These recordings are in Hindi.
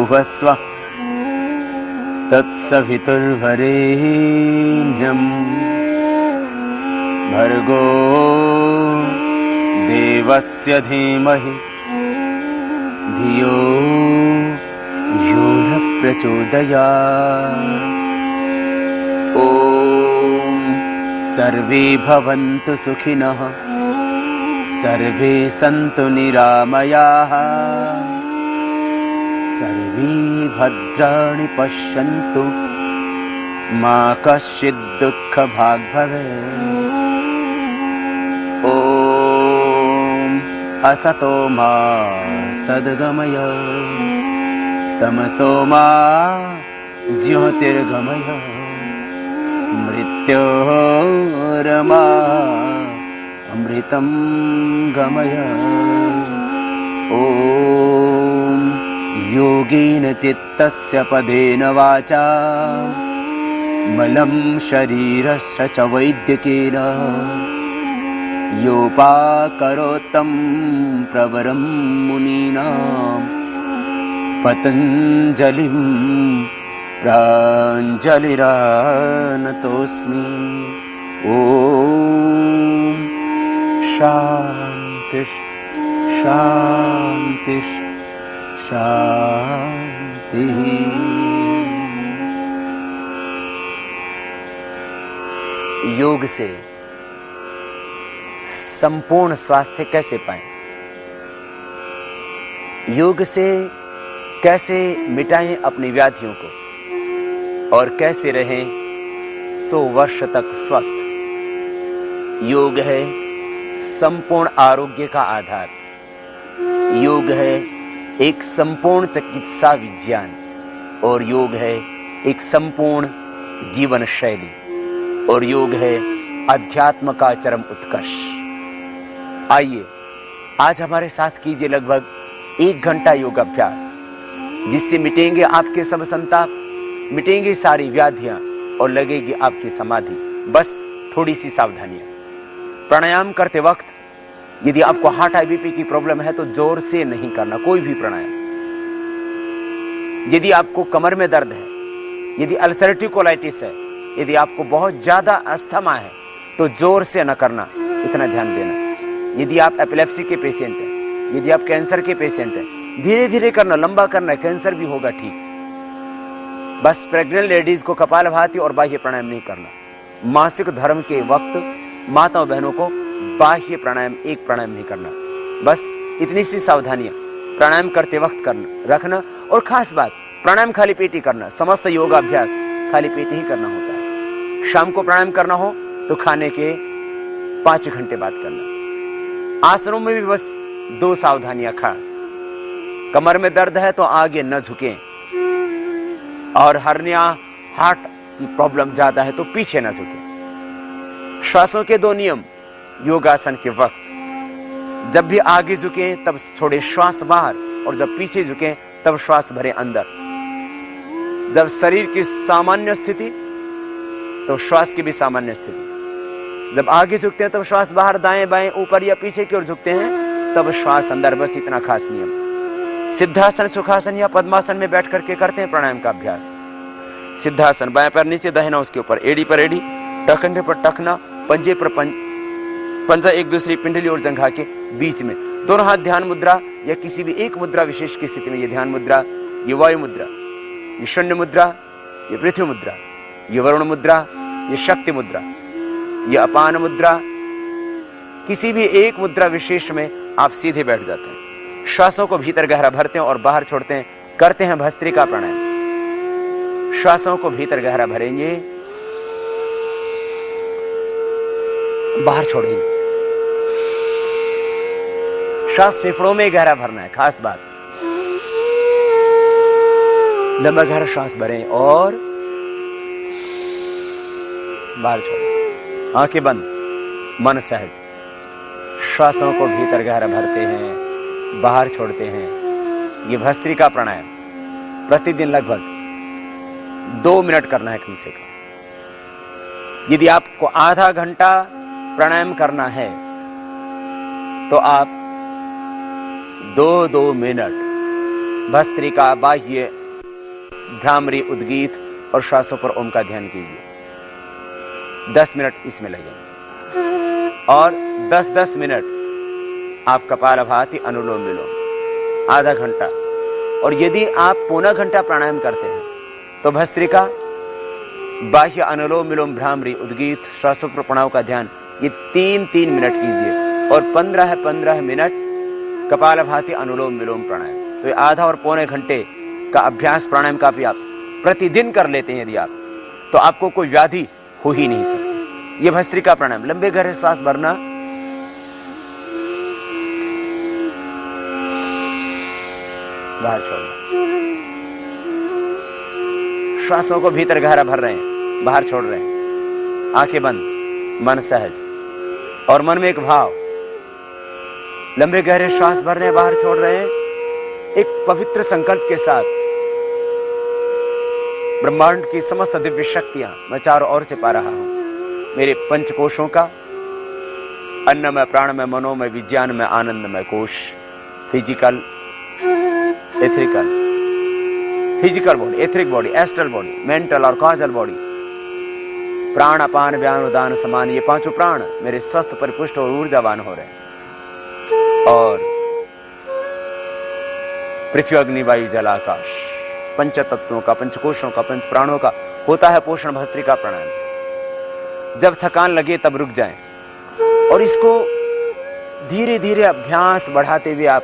भूर्भुवस्वः तत्सवितुर्वरेण्यं भर्गो देवस्य धीमहि धियो यो न प्रचोदयात्। ॐ सर्वे भवन्तु सुखिनः, सर्वे सन्तु निरामयाः, सर्वे भद्राणि पश्यन्तु मा कश्चित् दुःखभाग् भवेत्। ॐ असतो मा सद्गमय, तमसो मा ज्योतिर्गमय, मृत्योर्मा अमृतं गमय। ॐ योगेन चित्तस्य पदेन वाचा मलं शरीरस्य च वैद्यकेन योपाकरोत्तं प्रवरं मुनीनां पतञ्जलिं प्राञ्जलिरानतोऽस्मि। ॐ शान्ति शान्ति शांति। योग से संपूर्ण स्वास्थ्य कैसे पाएं? योग से कैसे मिटाएं अपनी व्याधियों को और कैसे रहें 100 वर्ष तक स्वस्थ? योग है संपूर्ण आरोग्य का आधार। योग है एक संपूर्ण चिकित्सा विज्ञान और योग है एक संपूर्ण जीवन शैली और योग है अध्यात्म का चरम उत्कर्ष। आइए आज हमारे साथ कीजिए लगभग 1 घंटा योग अभ्यास, जिससे मिटेंगे आपके सब संताप, मिटेंगी सारी व्याधियां और लगेगी आपकी समाधि। बस थोड़ी सी सावधानियां। प्राणायाम करते वक्त यदि आपको हार्ट हाई बीपी की प्रॉब्लम है तो जोर से नहीं करना कोई भी प्राणायाम। यदि आपको कमर में दर्द है, यदि अल्सरेटिव कोलाइटिस है, यदि आपको बहुत ज्यादा अस्थमा है तो जोर से न करना, इतना ध्यान देना। यदि आप एपिलेप्सी के पेशेंट हैं, यदि आप कैंसर के पेशेंट हैं, धीरे धीरे करना, लंबा करना, कैंसर भी होगा ठीक। बस प्रेग्नेंट लेडीज को कपालभाति और बाह्य प्राणायाम नहीं करना। मासिक धर्म के वक्त माताओं बहनों को बाह्य प्राणायाम, एक प्राणायाम नहीं करना। बस इतनी सी सावधानियां प्राणायाम करते वक्त करना रखना। और खास बात, प्राणायाम खाली पेट ही करना। समस्त योगाभ्यास खाली पेट ही करना होता है। शाम को प्राणायाम करना हो तो खाने के 5 घंटे बाद करना। आसनों में भी बस 2 सावधानियां खास। कमर में दर्द है तो आगे न झुकें, और हर्निया हार्ट की प्रॉब्लम ज्यादा है तो पीछे न झुकें। श्वासों के 2 नियम योगासन के वक्त, जब भी आगे झुके तब छोड़े श्वास बाहर, और जब पीछे झुके तब श्वास भरे अंदर। जब शरीर की सामान्य स्थिति तो श्वास की भी सामान्य स्थिति। जब आगे झुकते हैं तब श्वास बाहर, दाएं बाएं, ऊपर या पीछे की ओर झुकते हैं तब श्वास अंदर। बस इतना खास नियम। सिद्धासन, सुखासन या पद्मासन में बैठ करके करते हैं प्राणायाम का अभ्यास। सिद्धासन, बाएं पैर नीचे, दाहिना उसके ऊपर, एड़ी पर एड़ी, टखने पर टखना, पंजे पर पंजा एक दूसरी पिंडली और जंघा के बीच में। दोनों हाथ ध्यान मुद्रा या किसी भी एक मुद्रा विशेष की स्थिति में। ये ध्यान मुद्रा, ये वायु मुद्रा, ये शून्य मुद्रा, ये पृथ्वी मुद्रा, ये वरुण मुद्रा, ये शक्ति मुद्रा, ये अपान मुद्रा। किसी भी एक मुद्रा विशेष में आप सीधे बैठ जाते हैं। श्वासों को भीतर गहरा भरते हैं और बाहर छोड़ते हैं। करते हैं भस्त्रिका प्राणायाम। श्वासों को भीतर गहरा भरेंगे, बाहर छोड़ेंगे। श्वास फेफड़ों में गहरा भरना है, खास बात। लंबा गहरा श्वास भरें और बाहर छोड़ें। आंखें बंद, मन सहज। श्वासों को भीतर गहरा भरते हैं, बाहर छोड़ते हैं। ये भस्त्रिका प्राणायाम प्रतिदिन लगभग 2 मिनट करना है कम से कम। यदि आपको आधा घंटा प्राणायाम करना है तो आप 2-2 मिनट भस्त्रिका, बाह्य भ्रामरी, उद्गीत और श्वासों पर ओम का ध्यान कीजिए। 10 मिनट इसमें लगेंगे और 10-10 मिनट आप कपालभाति, अनुलोम विलोम, आधा घंटा। और यदि आप पौना घंटा प्राणायाम करते हैं तो भस्त्रिका, बाह्य अनुलोम विलोम, भ्रामरी, उद्गीत, श्वासों पर प्रणव का ध्यान, ये 3-3 मिनट कीजिए और 15-15 मिनट कपालभाति, अनुलोम विलोम, प्राणायाम। तो ये आधा और पौने घंटे का अभ्यास प्राणायाम का भी आप प्रतिदिन कर लेते हैं यदि आप, तो आपको कोई व्याधि हो ही नहीं सकती। ये भस्त्रिका प्राणायाम, लंबे गहरे सांस भरना, बाहर छोड़ना, श्वासों को भीतर गहरा भर रहे हैं, बाहर छोड़ रहे हैं, आंखें बंद, मन सहज और मन में एक भाव, लंबे गहरे श्वास भर रहे हैं, बाहर छोड़ रहे हैं, एक पवित्र संकल्प के साथ ब्रह्मांड की समस्त दिव्य शक्तियां मैं चारों ओर से पा रहा हूं। मेरे पंचकोशों का, अन्नमय, प्राणमय, मनोमय, विज्ञानमय, आनंदमय कोश, physical, etherical, physical body, etheric body, astral body, mental और कॉजल बॉडी, प्राण, अपान, व्यान, उदान, समान, ये पांचों प्राण मेरे स्वस्थ, परिपुष्ट और ऊर्जावान हो रहे हैं। और पृथ्वी, अग्नि, वायु, जल, आकाश, पंच तत्वों का, पंचकोशों का, पंच प्राणों का होता है पोषण भस्त्रिका प्राणायाम से। जब थकान लगे तब रुक जाएं और इसको धीरे धीरे अभ्यास बढ़ाते हुए आप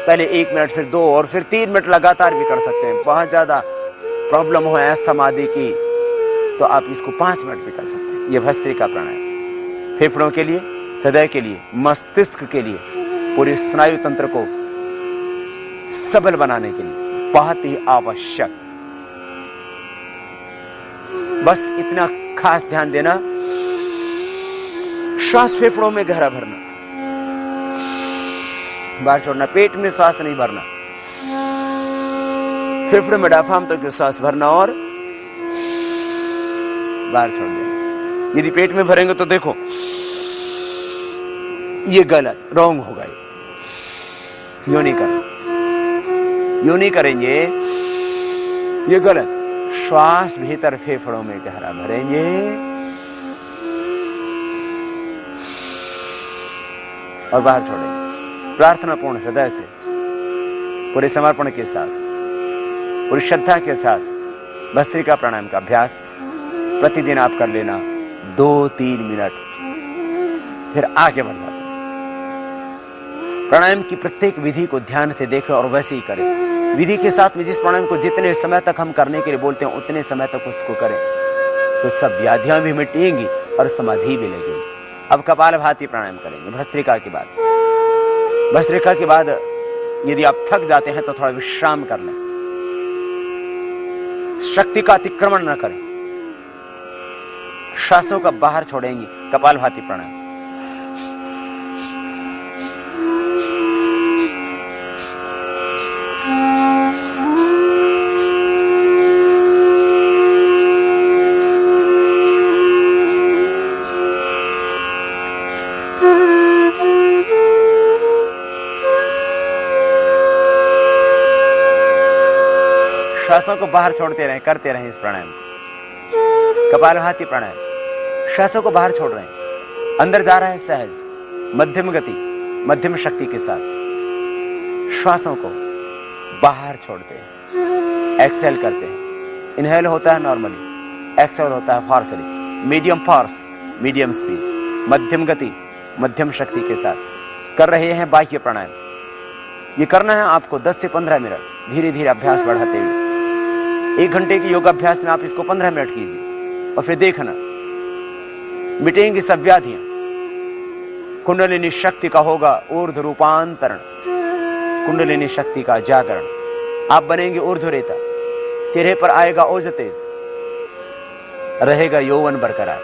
पहले 1 मिनट, फिर 2 और फिर 3 मिनट लगातार भी कर सकते हैं। बहुत ज्यादा प्रॉब्लम हो अस्थमा आदि की तो आप इसको 5 मिनट भी कर सकते हैं। यह भस्त्रिका प्राणायाम फेफड़ों के लिए, हृदय के लिए, मस्तिष्क के लिए, पूरे स्नायु तंत्र को सबल बनाने के लिए बहुत ही आवश्यक। बस इतना खास ध्यान देना, श्वास फेफड़ों में गहरा भरना, बाहर छोड़ना, पेट में श्वास नहीं भरना, फेफड़े में डायफ्राम तक श्वास भरना और बाहर छोड़ देना। यदि पेट में भरेंगे तो देखो ये गलत, रॉन्ग होगा, यूं नहीं करना, यूं नहीं करेंगे, ये गलत। श्वास भीतर फेफड़ों में गहरा भरेंगे और बाहर छोड़ेंगे। प्रार्थना पूर्ण हृदय से, पूरे समर्पण के साथ, पूरी श्रद्धा के साथ भस्त्रिका प्राणायाम का अभ्यास प्रतिदिन आप कर लेना 2-3 मिनट, फिर आगे बढ़ जाते हैं। प्राणायाम की प्रत्येक विधि को ध्यान से देखें और वैसे ही करें। विधि के साथ में जिस प्राणायाम को जितने समय तक हम करने के लिए बोलते हैं उतने समय तक उसको करें तो सब व्याधियां भी मिटेंगी और समाधि भी लगेगी। अब कपालभाति प्राणायाम करेंगे भस्त्रिका के बाद। भस्त्रिका के बाद यदि आप थक जाते हैं तो थोड़ा विश्राम कर लें, शक्ति का अतिक्रमण न करें, श्वासों का बाहर छोड़ेंगे। कपालभाति प्राणायाम, श्वासों को बाहर छोड़ते रहें, करते रहें इस प्राणायाम। कपालभाति प्राणायाम, श्वासों को बाहर छोड़ रहे हैं, अंदर जा रहा है सहज, मध्यम गति, मध्यम शक्ति के साथ श्वासों को बाहर छोड़ते हैं, एक्सेल करते हैं। इनहेल होता है नॉर्मली, एक्सेल होता है फोर्सली, मीडियम फोर्स, मीडियम स्पीड, मध्यम गति, मध्यम शक्ति के साथ कर रहे हैं बाह्य प्राणायाम। ये करना है आपको 10 से 15 मिनट, धीरे धीरे अभ्यास बढ़ाते हुए। 1 घंटे की योगाभ्यास में आप इसको 15 मिनट कीजिए और फिर देखना मिटेंगी सब व्याधियां। कुंडलिनी शक्ति का होगा ऊर्ध्व रूपांतरण, कुंडलिनी शक्ति का जागरण। आप बनेंगे ऊर्ध्वरेता, चेहरे पर आएगा ओज तेज, रहेगा यौवन बरकरार,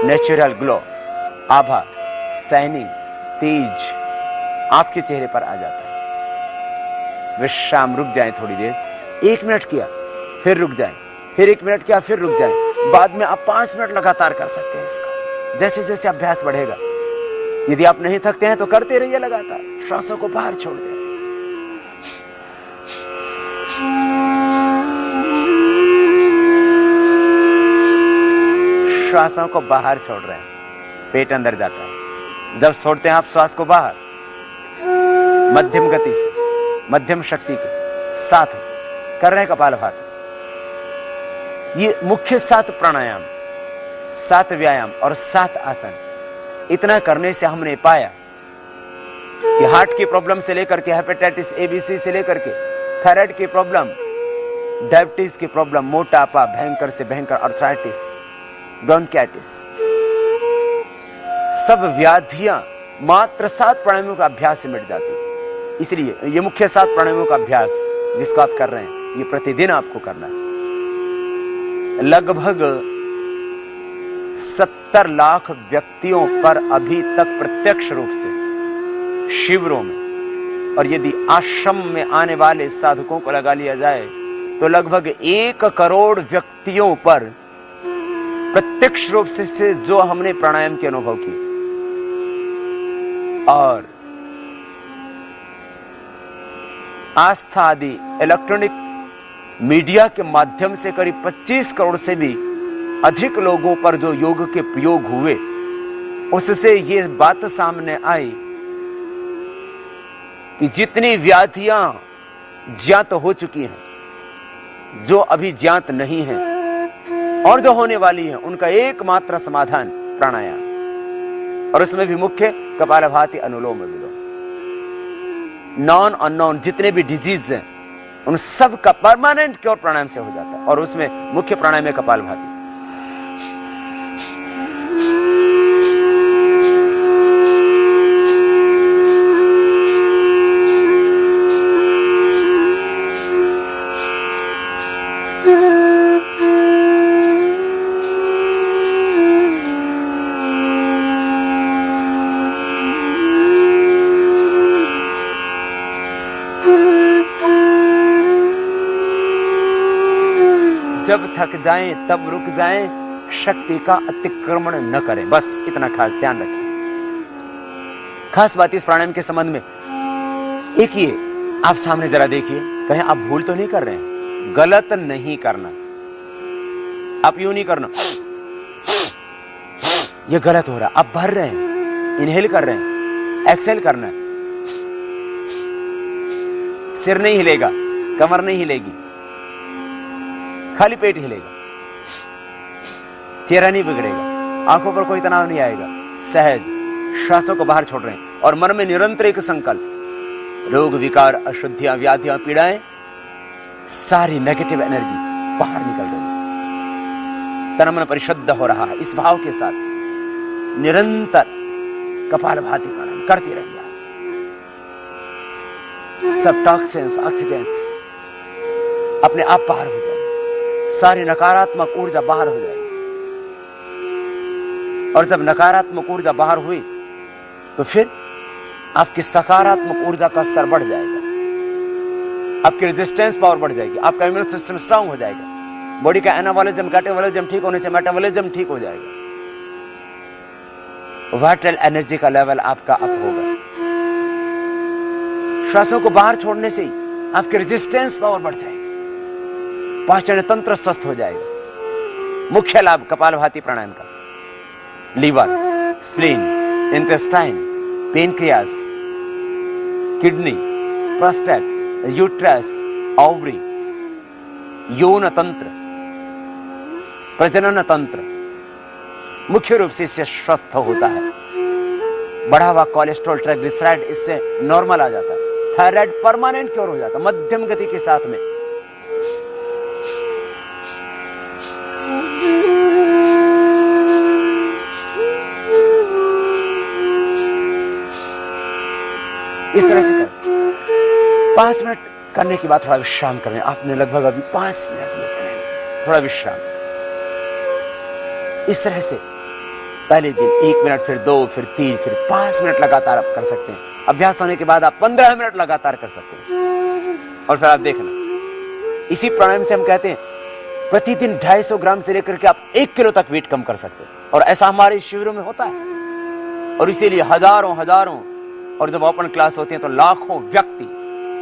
नेचुरल ग्लो, आभा, शाइनिंग, तेज आपके चेहरे पर आ जाता है। विश्राम, रुक जाएं थोड़ी देर, 1 मिनट किया फिर रुक जाएं, फिर 1 मिनट किया फिर रुक जाएं। बाद में आप 5 मिनट लगातार कर सकते हैं इसका, जैसे जैसे अभ्यास बढ़ेगा। यदि आप नहीं थकते हैं तो करते रहिए लगातार, श्वासों को बाहर छोड़ दें। श्वासों को बाहर छोड़ रहे हैं, पेट अंदर जाता है। जब छोड़ते हैं आप श्वास को बाहर, मध्यम गति से, मध्यम शक्ति के साथ कर रहे हैं कपालभाति। ये मुख्य 7 प्राणायाम, 7 व्यायाम और 7 आसन, इतना करने से हमने पाया कि हार्ट की प्रॉब्लम से लेकर के हेपेटाइटिस ABC से लेकर के थायराइड की प्रॉब्लम, डायबिटीज की प्रॉब्लम, मोटापा, भयंकर से भयंकर अर्थराइटिस, ब्रोंकाइटिस, सब व्याधियां मात्र 7 प्राणायामों का अभ्यास से मिट जाती। इसलिए ये मुख्य 7 प्राणायामों का अभ्यास जिसको आप कर रहे हैं, ये प्रतिदिन आपको करना है। लगभग 70 लाख व्यक्तियों पर अभी तक प्रत्यक्ष रूप से शिविरों में, और यदि आश्रम में आने वाले साधकों को लगा लिया जाए तो लगभग 1 करोड़ व्यक्तियों पर प्रत्यक्ष रूप से जो हमने प्राणायाम के अनुभव किए। और आस्था आदि इलेक्ट्रॉनिक मीडिया के माध्यम से करीब 25 करोड़ से भी अधिक लोगों पर जो योग के प्रयोग हुए, उससे ये बात सामने आई कि जितनी व्याधियां ज्ञात हो चुकी हैं, जो अभी ज्ञात नहीं है और जो होने वाली है, उनका एकमात्र समाधान प्राणायाम, और उसमें भी मुख्य कपालभाति, अनुलोम विलोम। नॉन अननोन जितने भी डिजीज हैं उन सब का परमानेंट क्योर प्राणायाम से हो जाता है, और उसमें मुख्य प्राणायाम है कपालभाति। जब थक जाएं तब रुक जाएं, शक्ति का अतिक्रमण न करें, बस इतना खास ध्यान रखिए। खास बात इस प्राणायाम के संबंध में एक ये, आप सामने जरा देखिए, कहीं आप भूल तो नहीं कर रहे हैं, गलत नहीं करना। आप यूं नहीं करना, ये गलत हो रहा, आप भर रहे हैं, इनहेल कर रहे हैं, एक्सेल करना है। सिर नहीं हिलेगा, कमर नहीं हिलेगी, खाली पेट हिलेगा, चेहरा नहीं बिगड़ेगा, आंखों पर कोई तनाव नहीं आएगा, सहज श्वासों को बाहर छोड़ रहे हैं, और मन में निरंतर एक संकल्प, रोग विकार, अशुद्धियां, व्याधियां, पीड़ाएं, सारी नेगेटिव एनर्जी बाहर निकल रही है, तन मन परिशुद्ध हो रहा है। इस भाव के साथ निरंतर कपालभाति प्राणायाम करते रहिए। सब टॉक्सिन्स, ऑक्सीडेंट्स अपने आप बाहर हो जाएंगे, सारी नकारात्मक ऊर्जा बाहर हो जाएगी, और जब नकारात्मक ऊर्जा बाहर हुई तो फिर आपकी सकारात्मक ऊर्जा का स्तर बढ़ जाएगा, आपकी रेजिस्टेंस पावर बढ़ जाएगी, आपका इम्यून सिस्टम स्ट्रांग हो जाएगा, बॉडी का एनाबॉलिज्म, कैटाबॉलिज्म ठीक होने से मेटाबॉलिज्म ठीक हो जाएगा, वाइटल एनर्जी का लेवल आपका अप होगा। श्वासों को बाहर छोड़ने से आपकी रेजिस्टेंस पावर बढ़ जाएगी, पाचन तंत्र स्वस्थ हो जाएगा। मुख्य लाभ कपालभाति प्राणायाम का, liver, spleen, intestine, pancreas, kidney, prostate, uterus, ovary, यौन तंत्र, प्रजनन तंत्र मुख्य रूप से इससे स्वस्थ होता है। बढ़ा हुआ कोलेस्ट्रॉल, ट्राइग्लिसराइड इससे नॉर्मल आ जाता है, थायराइड परमानेंट क्योर हो जाता है मध्यम गति के साथ में। इस तरह से करें। 5 मिनट करने के बाद थोड़ा विश्राम करें। आपने लगभग अभी 5 मिनट लिए, थोड़ा विश्राम। इस तरह से पहले दिन 1 मिनट, फिर 2, फिर 3, फिर 5 मिनट लगातार आप कर सकते हैं। अभ्यास होने के बाद आप 15 मिनट लगातार कर सकते हैं। और फिर आप देखना, इसी प्राणायाम से हम कहते हैं प्रतिदिन 250 ग्राम से लेकर के आप 1 किलो तक वेट कम कर सकते हैं। और ऐसा हमारे शिविरों में होता है, और इसीलिए हजारों हजारों, और जब ओपन क्लास होती है तो लाखों व्यक्ति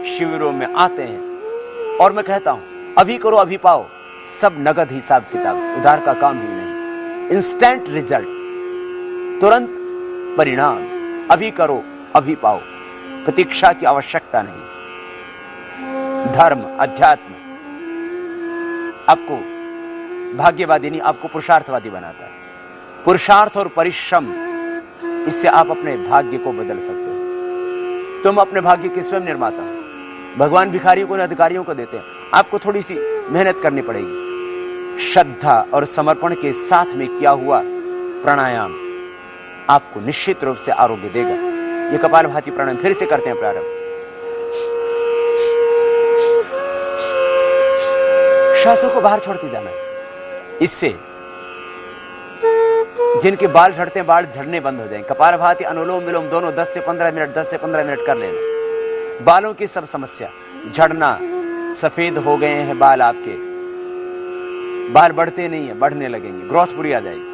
शिविरों में आते हैं। और मैं कहता हूं, अभी करो अभी पाओ, सब नगद हिसाब किताब, उधार का काम ही नहीं। इंस्टेंट रिजल्ट, तुरंत परिणाम, अभी करो अभी पाओ, प्रतीक्षा की आवश्यकता नहीं। धर्म, अध्यात्म आपको भाग्यवादी नहीं, आपको पुरुषार्थवादी बनाता है। पुरुषार्थ और परिश्रम, इससे आप अपने भाग्य को बदल सकते हो। तुम अपने भाग्य के स्वयं निर्माता हो। भगवान भिखारियों को, अधिकारियों को देते हैं। आपको थोड़ी सी मेहनत करनी पड़ेगी। श्रद्धा और समर्पण के साथ में किया हुआ प्राणायाम आपको निश्चित रूप से आरोग्य देगा। ये कपालभाति प्राणायाम फिर से करते हैं प्रारंभ। श्वासों को बाहर छोड़ते जाना है। इससे जिनके बाल झड़ते हैं, बाल झड़ने बंद हो जाएंगे। कपालभाति, अनुलोम विलोम दोनों 10 से 15 मिनट 10 से 15 मिनट कर लेना। बालों की सब समस्या, झड़ना, सफेद हो गए हैं बाल, आपके बाल बढ़ते नहीं है, बढ़ने लगेंगे, ग्रोथ पूरी आ जाएगी।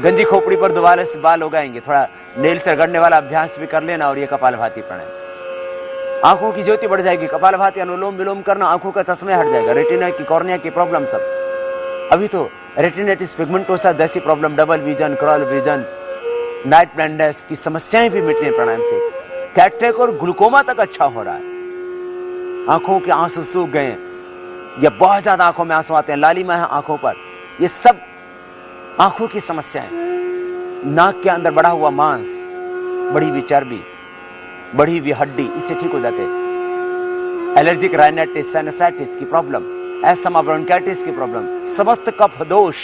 गंजी खोपड़ी पर दोबारा से बाल उगाएंगे, थोड़ा नेल से रगड़ने वाला अभ्यास भी कर लेना। और ये कपालभाति प्राणायाम, आंखों की ज्योति बढ़ जाएगी। कपालभाति अनुलोम विलोम करना, आंखों का चश्मे हट जाएगा। रेटिना की, कॉर्निया की प्रॉब्लम सब, अभी तो रेटिनाइटिस पिगमेंटोसा जैसी problem, double vision, crawl vision, night blindness की समस्याएं भी मिट रही हैं प्राणायाम से। कैटरेक्ट और ग्लूकोमा तक अच्छा हो रहा है। आंखों के आंसू सूख गए या बहुत ज्यादा आंखों में आंसू आते हैं, लालिमा है आंखों पर, ये सब आंखों की समस्याएं। नाक के अंदर बढ़ा हुआ मांस, बढ़ी हुई चर्बी, बढ़ी हुई हड्डी, इससे ठीक हो जाते हैं। एलर्जिक राइनाइटिस, साइनसाइटिस की प्रॉब्लम, एस्थमा, ब्रोंकाइटिस की प्रॉब्लम, समस्त कफ दोष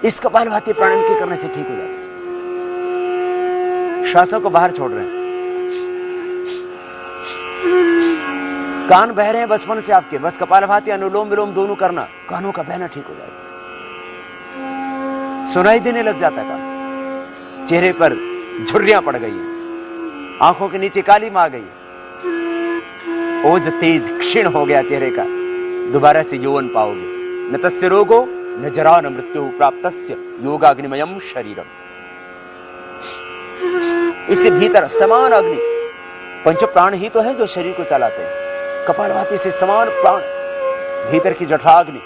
इस कपालभाति प्राणायाम के करने से ठीक हो जाते हैं। श्वासों को बाहर छोड़ रहे हैं। कान बह रहे हैं बचपन से आपके, बस कपालभाति अनुलोम विलोम दोनों करना, कानों का बहना ठीक हो जाएगा। सुनाई देने लग जाता है कान, चेहरे पर झुर्रियां पड़ गई हैं, आंखों के नीचे काली आ गई, ओज तेज क्षीण हो गया चेहरे का, दोबारा से यौवन पाओगे। न तस्य रोगो न जरा न मृत्यु प्राप्तस्य योगाग्निमयम शरीरम। इससे भीतर समान अग्नि, पंच प्राण ही तो है जो शरीर को चलाते हैं। कपालभाति से समान प्राण, भीतर की जठराग्नि,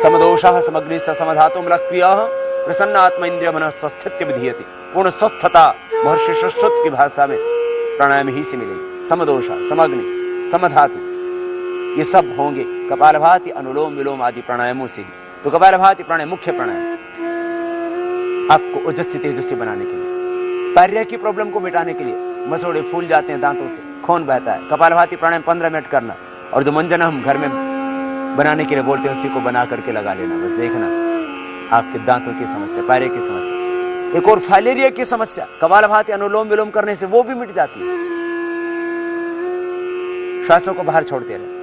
समदोषः समग्नि समधातुम लक्रियः प्रसन्न आत्मा इंद्रिय मन स्वस्थित्य विधीयते। पूर्ण स्वस्थता महर्षि सुश्रुत की भाषा में प्राणायाम ही से मिलेगी। समदोषा, समग्नि, समधातु, ये सब होंगे कपालभाति, अनुलोम विलोम आदि प्राणायामों से ही। तो कपालभाति प्राणायाम मुख्य प्राणायाम आपको ओजस्वी तेजस्वी बनाने के लिए, पायरिया की प्रॉब्लम को मिटाने के लिए। मसोड़े फूल जाते हैं दांतों से, खून बहता है, कपालभाति प्राणायाम 15 मिनट करना। और जो मंजन हम घर में बनाने के लिए बोलते हैं, उसी को बना करके लगा लेना। बस देखना आपके दांतों की समस्या, पायरे की समस्या, एक और फाइलेरिया की समस्या कपालभाति अनुलोम विलोम करने से वो भी मिट जाती है। श्वासों को बाहर छोड़ते रहे।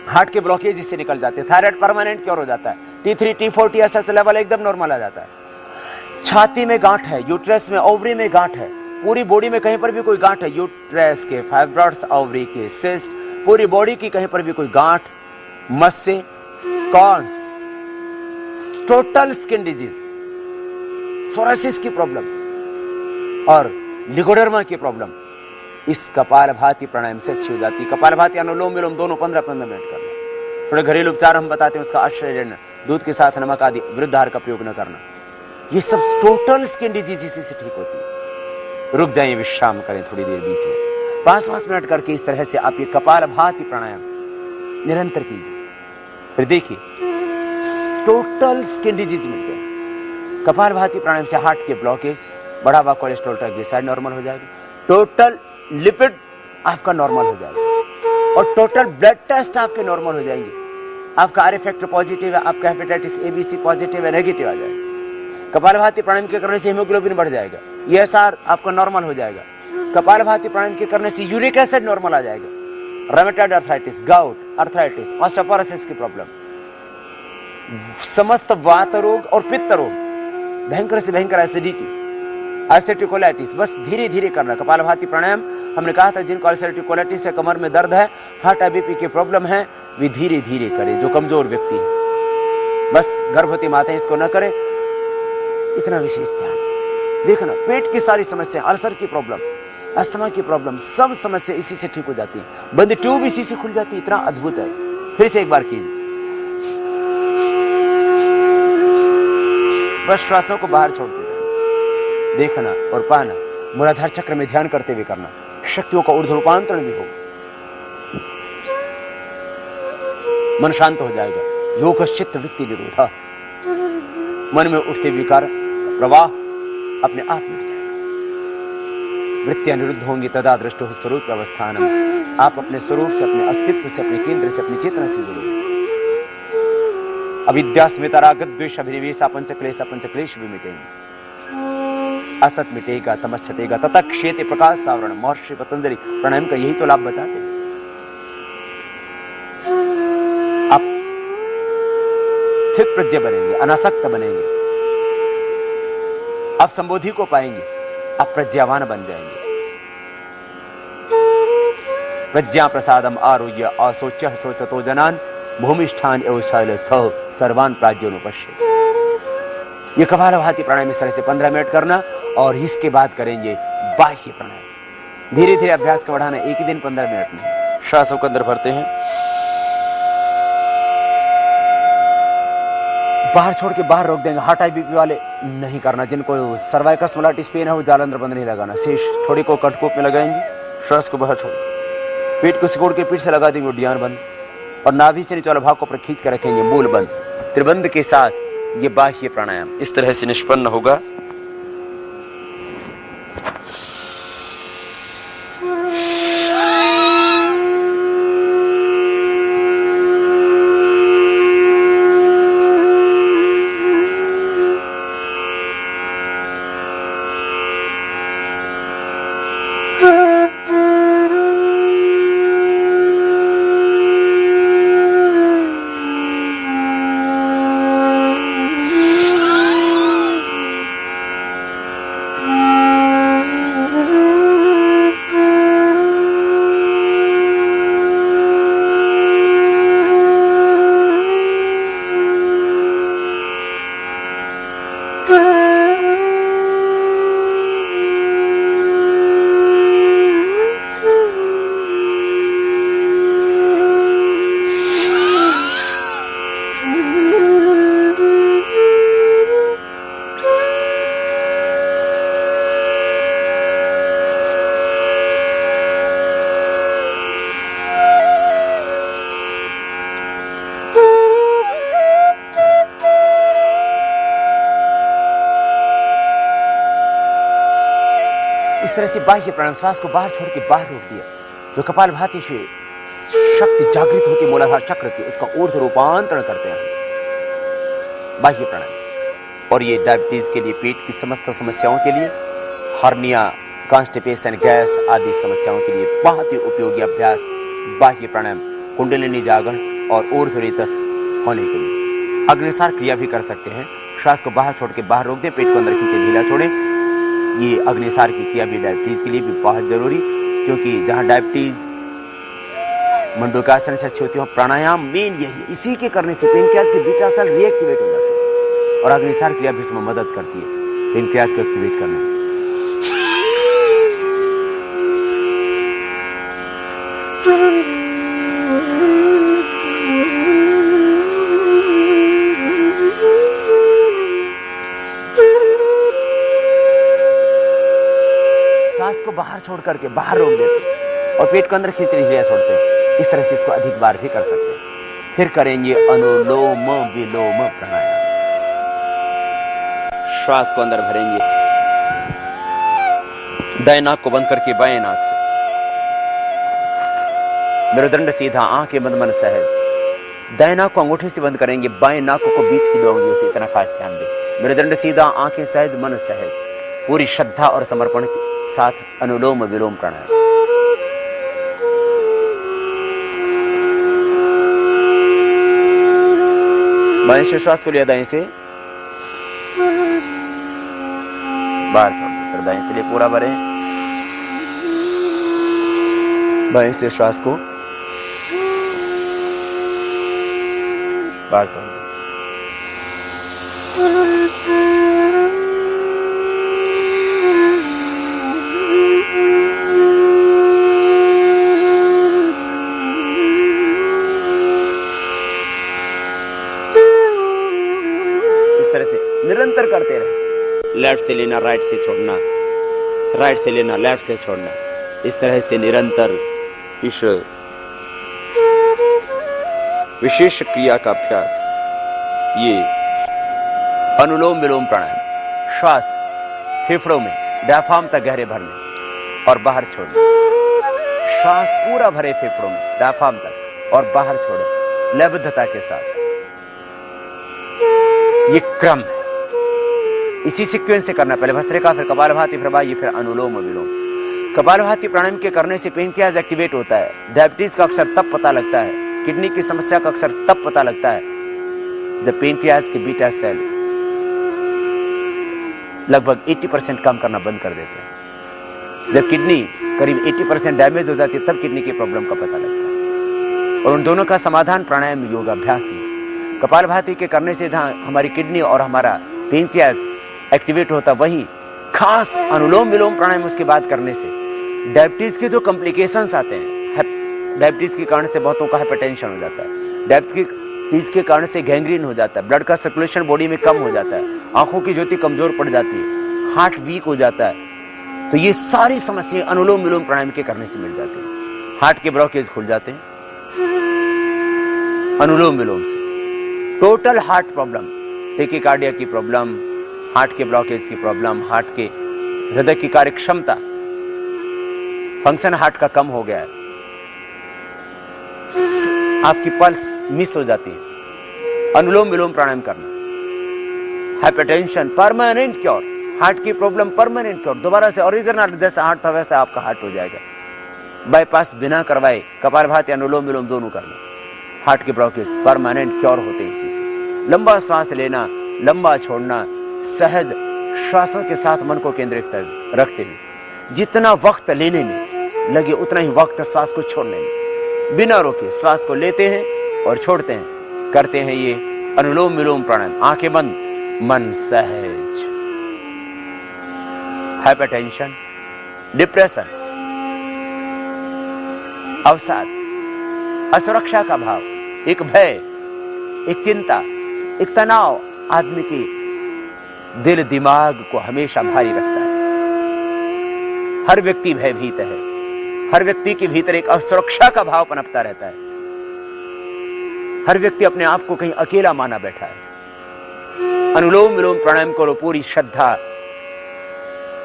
हार्ट के ब्लॉकेज इससे निकल जाते हैं। थायराइड परमानेंट क्योर हो जाता है। T3, T4, TSH लेवल एकदम नॉर्मल आ जाता है। छाती में गांठ है, यूट्रस में, ओवरी में गांठ है, पूरी बॉडी में कहीं पर भी कोई गांठ है, यूट्रस के, फाइब्रॉइड्स, ओवरी के, सिस्ट, पूरी बॉडी की कहीं पर भी कोई गांठ, मस्से, corns, total skin disease, psoriasis की प्रॉब्लम और लिगोडर्मा की प्रॉब्लम इस कपालभाति प्राणायाम से अच्छी हो जाती है। कपालभाति अनुलोम विलोम दोनों 15-15 मिनट करना। थोड़े घरेलू उपचार हम बताते हैं, उसका आश्रय लेना, दूध के साथ नमक आदि वृद्ध आहार का प्रयोग न करना। ये सब टोटल स्किन डिजीज इसी से ठीक होती है। रुक जाइए, विश्राम करें थोड़ी देर बीच में, 5-5 मिनट करके इस तरह से आप ये कपालभाति प्राणायाम निरंतर कीजिए। फिर देखिए टोटल स्किन डिजीज मिलते हैं। कपालभाति प्राणायाम से हार्ट के ब्लॉकेज, बढ़ा हुआ कोलेस्ट्रॉल, ट्राइग्लिसराइड नॉर्मल हो जाएगा, टोटल लिपिड आपका नॉर्मल हो जाएगा और टोटल ब्लड टेस्ट आपके नॉर्मल हो जाएंगे। आपका आर फैक्टर पॉजिटिव है, आपका हेपेटाइटिस ABC पॉजिटिव है, नेगेटिव आ जाएगा। कपालभाति प्राणायाम के करने से हीमोग्लोबिन बढ़ जाएगा, ESR आपका नॉर्मल हो जाएगा। कपालभाति प्राणायाम के करने से यूरिक एसिड नॉर्मल आ जाएगा। Rheumatoid arthritis, gout, arthritis, osteoporosis की प्रॉब्लम, समस्त वात रोग और पित्त रोग, भयंकर से भयंकर एसिडिटी, अल्सरेटिव कोलाइटिस, बस धीरे धीरे करना। कपालभाति प्राणायाम हमने कहा था जिनको अल्सरेटिव कोलाइटिस है, कमर में दर्द है, हार्ट BP की प्रॉब्लम है, वे धीरे धीरे करें। जो कमजोर व्यक्ति है, बस गर्भवती माताएं इसको न करें, इतना विशेष ध्यान देखना। पेट की सारी समस्या, अल्सर की प्रॉब्लम, अस्थमा की प्रॉब्लम, सब समस्या इसी से ठीक हो जाती है। बंद ट्यूब इसी से खुल जाती है, इतना अद्भुत है। फिर से एक बार कीजिए। बस श्वासों को बाहर छोड़ते रहना, देखना और पाना, मूलाधार चक्र में ध्यान करते हुए करना। शक्तियों का ऊर्ध्व रूपांतरण भी होगा, मन शांत हो जाएगा। योगश्चित्त वृत्ति निरोधा, मन में उठते विकार प्रवाह अपने आप मिट जाएगा। वृत्तियां निरुद्ध होंगी, तदा दृष्टो स्वरूप अवस्थान। आप अपने स्वरूप से, अपने अस्तित्व से, अपने केंद्र से, अपनी चेतना से जुड़े। अविद्या स्मिता रागत द्वेष अभिनिवेशा पंचक्लेशा पंचक्लेश भी मिटेंगे। असत मिटेगा, तमस छटेगा, तथा क्षेत्र प्रकाश सावरण। महर्षि पतंजलि प्राणायाम का यही तो लाभ बताते हैं। आप स्थित प्रज्ञ बनेंगे, अनासक्त बनेंगे, आप संबोधि को पाएंगे, आप प्रज्ञावान बन जाएंगे। प्रज्ञा प्रसादम आरोग्य असोच्य सोचतो जनान भूमिष्ठान एवं शैलस्थ सर्वान प्राज्ञोनुपश्येत्। ये कपालभाति प्राणायाम इस तरह से 15 मिनट करना, और इसके बाद करेंगे बाह्य प्राणायाम। धीरे धीरे अभ्यास को बढ़ाना, एक ही दिन 15 मिनट में। श्वासों को अंदर भरते हैं, बाहर छोड़ के बाहर रोक देंगे। हार्ट बीपी वाले नहीं करना, जिनको सर्वाइकल स्मॉलाइटिस पेन है वो जालंधर बंद नहीं लगाना, शेष थोड़ी को कटकोप में लगाएंगे। श्वास को बाहर छोड़, पेट को सिकोड़ के पीठ से लगा देंगे उड्डयन बंद, और नाभि से नीचे वाला भाग को खींच कर रखेंगे मूल बंद। त्रिबंध के साथ ये बाह्य प्राणायाम इस तरह से निष्पन्न होगा। इस तरह से बाह्य प्राणायाम, सांस को बाहर छोड़ के बाहर रोक दिया। जो कपालभाति से शक्ति जागृत होती मूलाधार चक्र की, उसका ऊर्ध्व रूपांतरण करते हैं बाह्य प्राणायाम से। और ये डायबिटीज के लिए, पेट की समस्त समस्याओं के लिए, हर्निया, कॉन्स्टिपेशन, गैस आदि समस्याओं के लिए बहुत ही उपयोगी अभ्यास बाह्य प्राणायाम, कुंडलिनी जागरण और ऊर्ध्वरेतस होने के लिए। अग्निसार क्रिया भी कर सकते हैं। श्वास को बाहर छोड़ के बाहर रोक दें, पेट को अंदर खींचे, ढीला छोड़े। ये अग्निसार की क्रिया भी डायबिटीज के लिए भी बहुत जरूरी, क्योंकि जहां डायबिटीज मंडूकासन से अच्छी होती है, प्राणायाम मेन यही है। इसी के करने से पेनक्रियाज के बीटा सेल रिएक्टिवेट हो जाते हैं, और अग्निसार क्रिया भी इसमें मदद करती है पेनक्रियाज को एक्टिवेट करने में। सांस को बाहर छोड़ करके बाहर रोक देते और पेट को अंदर खींचते हुए छोड़ते हैं। इस तरह से इसको अधिक बार भी कर सकते हैं। फिर करेंगे अनुलोम विलोम प्राणायाम। श्वास को अंदर भरेंगे, दाएं नाक को बंद करके बाएं नाक से, मेरुदंड सीधा, आंखें बंद, मन सहज। दाएं नाक को अंगूठे से बंद करेंगे, बाएं नाक को बीच की 2 उंगलियों से। इतना खास ध्यान दें। मेरुदंड सीधा, आंखें सहज, मन सहज। पूरी श्रद्धा और समर्पण के साथ अनुलोम विलोम प्राणायाम। बाएं से श्वास को लिया, दाएं से बाहर छोड़, फिर दाएं से लिए पूरा भरें। बाएं से श्वास को बाहर छोड़। निरंतर करते लेफ्ट से लेना, राइट से छोड़ना, राइट से लेना, लेफ्ट से छोड़ना। इस तरह से निरंतर इस विशेष क्रिया का अभ्यास, ये अनुलोम विलोम प्राणायाम, श्वास फेफड़ों में डायफ्राम तक गहरे भरने और बाहर छोड़ने, श्वास पूरा भरे फेफड़ों में डायफ्राम तक और बाहर छोड़े लयबद्धता के साथ। ये क्रम है, इसी सीक्वेंस से करना। पहले भस्त्रिका, फिर कपालभाति, फिर वायु, फिर अनुलोम विलोम। कपालभाति प्राणायाम के करने से पेनक्रियाज एक्टिवेट होता है। डायबिटीज का अक्सर तब पता लगता है, किडनी की समस्या का अक्सर तब पता लगता है जब पेनक्रियाज के बीटा सेल लगभग 80% काम करना बंद कर देते हैं। जब किडनी करीब 80% डैमेज हो जाती है, तब किडनी की प्रॉब्लम का पता लगता है। और उन दोनों का समाधान प्राणायाम, योगाभ्यास ही। कपालभाति के करने से जहां हमारी किडनी और हमारा पेनक्रियाज एक्टिवेट होता, वहीं खास अनुलोम विलोम प्राणायाम उसके बाद करने से डायबिटीज के जो कॉम्प्लिकेशंस आते हैं, डायबिटीज के कारण से बहुतों का हाइपरटेंशन हो जाता है, डायबिटीज के कारण से गैंग्रीन हो जाता है, ब्लड का सर्कुलेशन बॉडी में कम हो जाता है, आंखों की ज्योति कमजोर पड़ जाती है, हार्ट वीक हो जाता है। तो ये सारी समस्याएं अनुलोम विलोम प्राणायाम के करने से मिल जाती हैं। हार्ट के ब्लॉकेज खुल जाते हैं अनुलोम विलोम से। टोटल हार्ट प्रॉब्लम, टेकिकार्डिया की प्रॉब्लम, हार्ट के ब्लॉकेज की प्रॉब्लम, हार्ट के हृदय की कार्य क्षमता, फंक्शन हार्ट का कम हो गया है, आपकी पल्स मिस हो जाती है, अनुलोम विलोम प्राणायाम करना। हाइपरटेंशन परमानेंट क्योर, हार्ट की प्रॉब्लम परमानेंट क्योर, दोबारा से ओरिजिनल जैसा हार्ट था वैसा आपका हार्ट हो जाएगा। बाईपास बिना करवाए कपालभाति अनुलोम विलोम दोनों करना, हार्ट के ब्लॉकेज परमानेंट क्योर होते हैं इसी से। लंबा सांस लेना, लंबा छोड़ना, सहज श्वासों के साथ मन को केंद्रित रखते हुए जितना वक्त लेने में लगे उतना ही वक्त श्वास को छोड़ने में, बिना रोके श्वास को लेते हैं और छोड़ते हैं, करते हैं ये अनुलोम विलोम प्राणायाम। आंखें बंद, मन सहज। हाइपरटेंशन, डिप्रेशन, अवसाद, असुरक्षा का भाव, एक भय, एक चिंता, एक तनाव आदमी की दिल दिमाग को हमेशा भारी रखता है। हर व्यक्ति भयभीत है, हर व्यक्ति के भीतर एक असुरक्षा का भाव पनपता रहता है। हर व्यक्ति अपने आप को कहीं अकेला माना बैठा है। अनुलोम विलोम प्राणायाम करो पूरी श्रद्धा,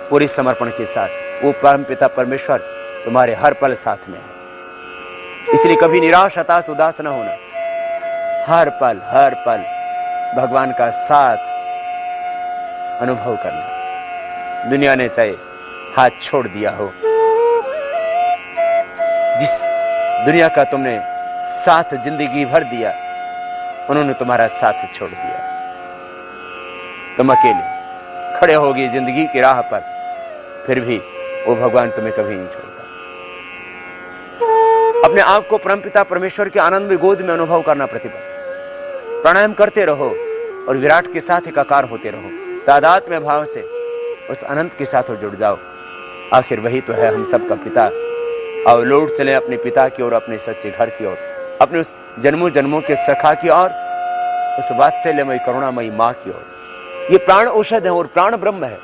पूरी समर्पण के साथ। वो परम पिता परमेश्वर तुम्हारे हर पल साथ में है, इसलिए कभी निराश, हताश, उदास न होना। हर पल भगवान का साथ अनुभव करना। दुनिया ने चाहे हाथ छोड़ दिया हो, जिस दुनिया का तुमने साथ जिंदगी भर दिया, उन्होंने तुम्हारा साथ छोड़ दिया। तुम अकेले खड़े होगे जिंदगी की राह पर, फिर भी वो भगवान तुम्हें कभी नहीं छोड़ता। अपने आप को परमपिता परमेश्वर के आनंद में गोद में अनुभव करना। प्रतिपल प्राणायाम करते रहो और विराट के साथ एकाकार होते रहो। तादात्म्य भाव से उस अनंत के साथ जुड़ जाओ। आखिर वही तो है हम सबका पिता। आओ लौट चले अपने पिता की ओर, अपने सच्चे घर की ओर, अपने उस जन्मों जन्मों के सखा की ओर, उस वात्सल्यमयी करुणामयी माँ की ओर। ये प्राण औषध है और प्राण ब्रह्म है,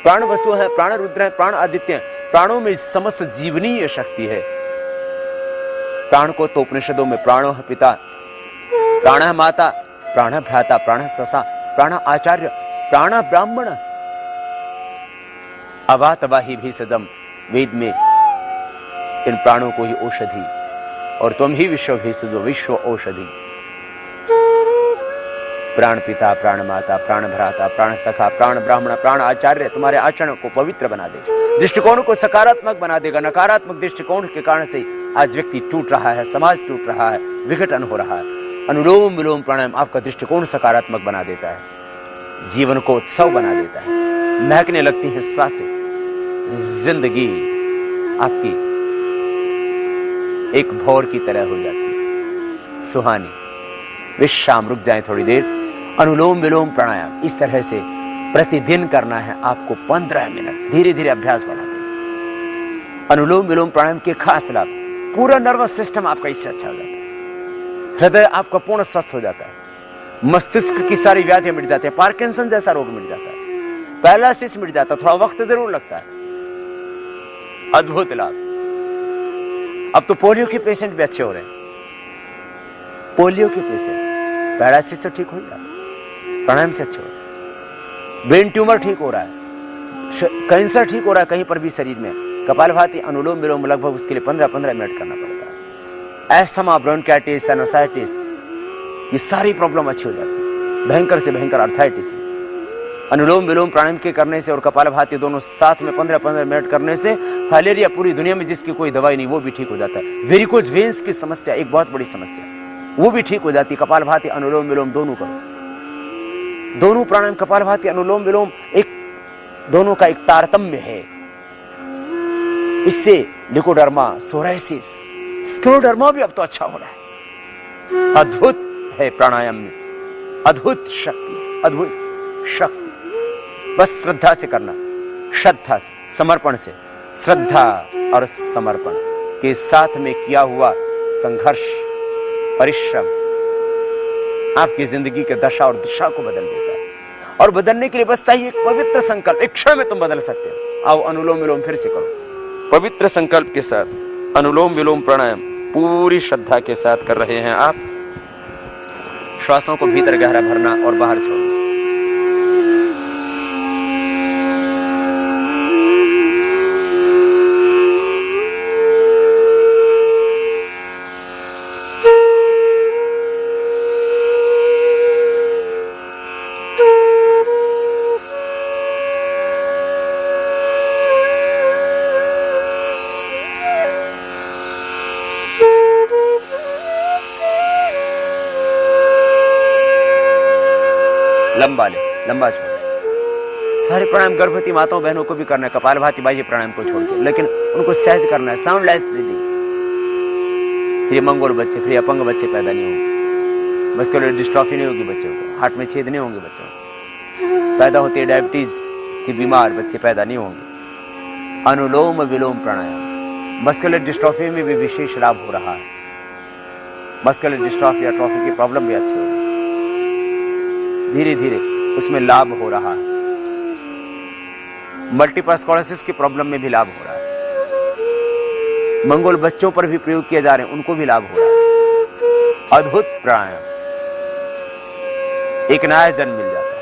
प्राण वसु है, प्राण रुद्र है, प्राण आदित्य है। प्राणों में समस्त जीवनीय शक्ति है। प्राण को तो उपनिषदों में प्राणो है पिता, प्राण माता, प्राण भ्राता, प्राण ससा, प्राण आचार्य, प्राण ब्राह्मण, अवातवाही भी सजम। वेद में इन प्राणों को ही औषधि, और तुम ही विश्व भेषजो विश्व औषधि। प्राण पिता, प्राण माता, प्राण भ्राता, प्राण सखा, प्राण ब्राह्मण, प्राण आचार्य तुम्हारे आचरण को पवित्र बना देगा, दृष्टिकोण को सकारात्मक बना देगा। नकारात्मक दृष्टिकोण के कारण से आज व्यक्ति टूट रहा है, समाज टूट रहा है, विघटन हो रहा है। अनुलोम विलोम प्राणायाम आपका दृष्टिकोण सकारात्मक बना देता है, जीवन को उत्सव बना देता है। महकने लगती है सांसें, जिंदगी आपकी एक भौर की तरह हो जाती है, सुहानी। विश्राम, रुक जाएं थोड़ी देर। अनुलोम विलोम प्राणायाम इस तरह से प्रतिदिन करना है आपको 15 मिनट, धीरे धीरे अभ्यास बढ़ाते। अनुलोम विलोम प्राणायाम के खास लाभ, पूरा नर्वस सिस्टम आपका इससे अच्छा हो जाता है, हृदय आपका पूर्ण स्वस्थ हो जाता है, मस्तिष्क की सारी व्याधियां मिट जाती है, पार्किंसन जैसा रोग मिट जाता है, पैरालिसिस मिट जाता, थोड़ा वक्त जरूर लगता है, अद्भुत लाभ। अब तो पोलियो के पेशेंट भी अच्छे हो रहे हैं। पोलियो के पेशेंट पैरालिसिस से ठीक हो गया, प्राणायाम से अच्छे हो रहे हैं। ब्रेन ट्यूमर ठीक हो रहा है, कैंसर ठीक हो रहा है कहीं पर भी शरीर में। कपालभाति अनुलोम विलोम लगभग उसके लिए 15-15 मिनट करना पड़ता है। एस्थमा, ब्रोंकाइटिस, साइनोसाइटिस, ये सारी प्रॉब्लम अच्छी हो जाती है। भयंकर से भयंकर अर्थराइटिस, अनुलोम विलोम प्राणायाम के करने से और कपालभाति दोनों साथ में 15-15 मिनट करने से फाइलेरिया पूरी दुनिया में जिसकी कोई दवाई नहीं वो भी ठीक हो जाता है। वेरिकोज वेन्स की समस्या एक बहुत बड़ी समस्या, वो भी ठीक हो जाती है। कपालभाति अनुलोम विलोम दोनों करो, दोनों प्राणायाम कपालभाति अनुलोम विलोम एक दोनों का एक तारतम्य है। इससे लिकोडर्मा, सोराइसिस, स्क्लेरोडर्मा भी अब तो अच्छा हो रहा है। अद्भुत है प्राणायाम में, अद्भुत शक्ति है, अद्भुत शक्ति। बस श्रद्धा से करना, श्रद्धा से, समर्पण से। श्रद्धा और समर्पण के साथ में किया हुआ संघर्ष, परिश्रम आपकी जिंदगी के दशा और दिशा को बदल देता है। और बदलने के लिए बस चाहिए एक पवित्र संकल्प, एक क्षण में तुम बदल सकते हो। आओ अनुलोम विलोम फिर से करो, पवित्र संकल्प के साथ अनुलोम विलोम प्राणायाम पूरी श्रद्धा के साथ कर रहे हैं आप। श्वासों को भीतर गहरा भरना और बाहर छोड़ना। लंबा ले, लंबा छोड़। सारे प्राणायाम गर्भवती माताओं बहनों को भी करना है, कपालभाति बाह्य प्राणायाम को छोड़ के, लेकिन उनको सहज करना है, साउंडलेस ब्रीदिंग। फिर मंगोल बच्चे, फिर अपंग बच्चे पैदा नहीं होंगे, मस्कुलर डिस्ट्रॉफी नहीं होगी बच्चों को, हार्ट में छेद नहीं होंगे बच्चों को, पैदा होते डायबिटीज के बीमार बच्चे पैदा नहीं होंगे। अनुलोम विलोम प्राणायाम मस्कुलर डिस्ट्रॉफी में भी विशेष लाभ हो रहा है। मस्कुलर डिस्ट्रॉफी या ट्रॉफी की प्रॉब्लम भी अच्छी हो रही है, धीरे धीरे उसमें लाभ हो रहा है। मल्टीपल स्क्लेरोसिस की प्रॉब्लम में भी लाभ हो रहा है। मंगोल बच्चों पर भी प्रयोग किए जा रहे हैं, उनको भी लाभ हो रहा है। अद्भुत प्राणायाम, एक नया जन्म मिल जाता है,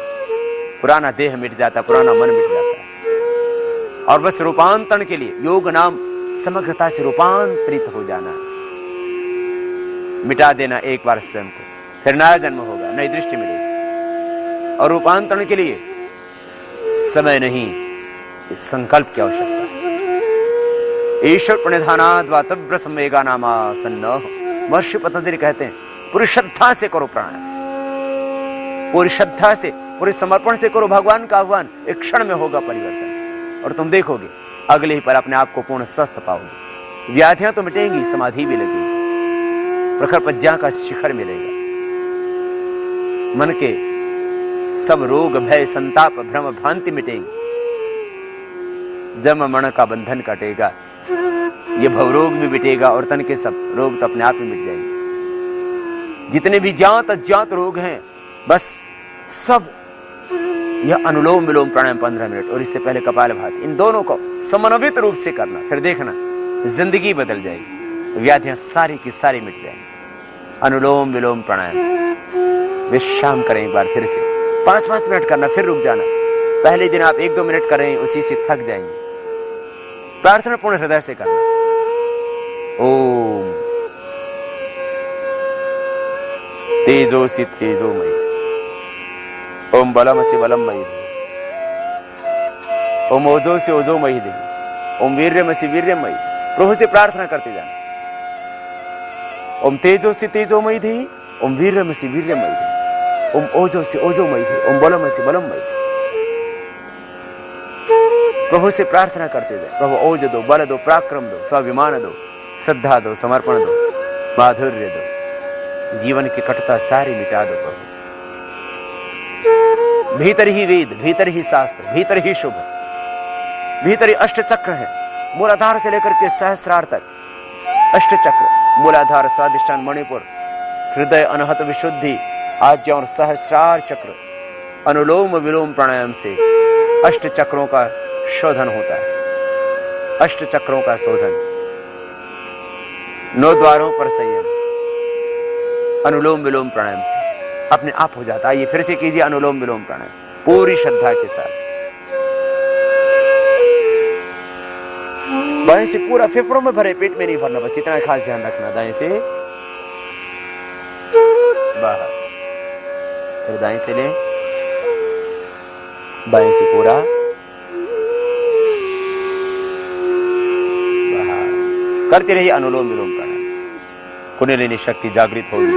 पुराना देह मिट जाता है, पुराना मन मिट जाता है। और बस रूपांतरण के लिए योग नाम समग्रता से रूपांतरित हो जाना, मिटा देना एक बार स्वयं को, फिर नया जन्म होगा, नई दृष्टि मिलेगी। और रूपांतरण के लिए समय नहीं, संकल्प की आवश्यकता है। ईश्वर प्रणिधानाद वा तीव्र संवेगा नामासन्न। महर्षि पतंजलि कहते हैं पूरी श्रद्धा से करो प्राणायाम, पूरी श्रद्धा से, पूरे समर्पण से करो भगवान का आह्वान। एक क्षण में होगा परिवर्तन और तुम देखोगे अगले ही पर अपने आप को पूर्ण स्वस्थ पाओगे। व्याधियां तो मिटेंगी, समाधि भी लगेगी, प्रखर प्रज्ञा का शिखर मिलेगा, मन के सब रोग भय संताप भ्रम भ्रांति मिटेंगी, जम मरण का बंधन कटेगा, ये भवरोग भी मिटेगा और तन के सब रोग तो अपने आप ही मिट जाएंगे। जितने भी ज्ञात अज्ञात रोग हैं बस सब यह अनुलोम विलोम प्राणायाम 15 मिनट और इससे पहले कपालभाति, इन दोनों को समन्वित रूप से करना। फिर देखना जिंदगी बदल जाएगी, व्याधियां सारी की सारी मिट जाएंगी। अनुलोम विलोम प्राणायाम विश्राम करें एक बार फिर से, 5-5 मिनट करना, फिर रुक जाना। पहले दिन आप 1-2 मिनट करें, उसी से थक जाएंगे। प्रार्थना पूर्ण हृदय से करना। ओम तेजोसी तेजोमयी, ओम बलमसि बलमयी, ओम ओजोसी ओजोमयी दे, ओम वीर्यमसि वीर्यमयी। प्रभु से प्रार्थना करते जाना। ओम तेजोसी तेजोमयी दे, ओम वीर्यमसि वीर्यमयी दे, ओम ओजोसी ओजोमयी दे, ओम बलमसि बलमयी दे। प्रभु से प्रार्थना करते जाए, प्रभु ओज दो, बल दो, पराक्रम दो, स्वाभिमान दो, श्रद्धा दो, समर्पण दो, माधुर्य दो, जीवन की कटुता सारी मिटा दो प्रभु। भीतर ही वेद, भीतर ही शास्त्र, भीतर ही शुभ, भीतर ही अष्ट चक्र है, मूलाधार से लेकर के सहस्रार तक। अष्ट चक्र, मूलाधार, स्वादिष्ठान, मणिपुर, हृदय, अनहत, विशुद्धि, आज्ञा और सहस्रार चक्र अनुलोम विलोम प्राणायाम से अष्ट चक्रों का शोधन होता है, अष्ट चक्रों का शोधन, 9 द्वारों पर संयम, अनुलोम विलोम प्राणायाम से अपने आप हो जाता है। ये फिर से कीजिए अनुलोम विलोम प्राणायाम पूरी श्रद्धा के साथ। बाएं से पूरा फेफड़ों में भरे, पेट में नहीं भरना, बस इतना खास ध्यान रखना। दाएं से बाहर, फिर दाएं से लें, बाएं से पूरा बाहर। करते रहिए अनुलोम विलोम प्राणायाम। कुंडलिनी शक्ति जागृत होगी,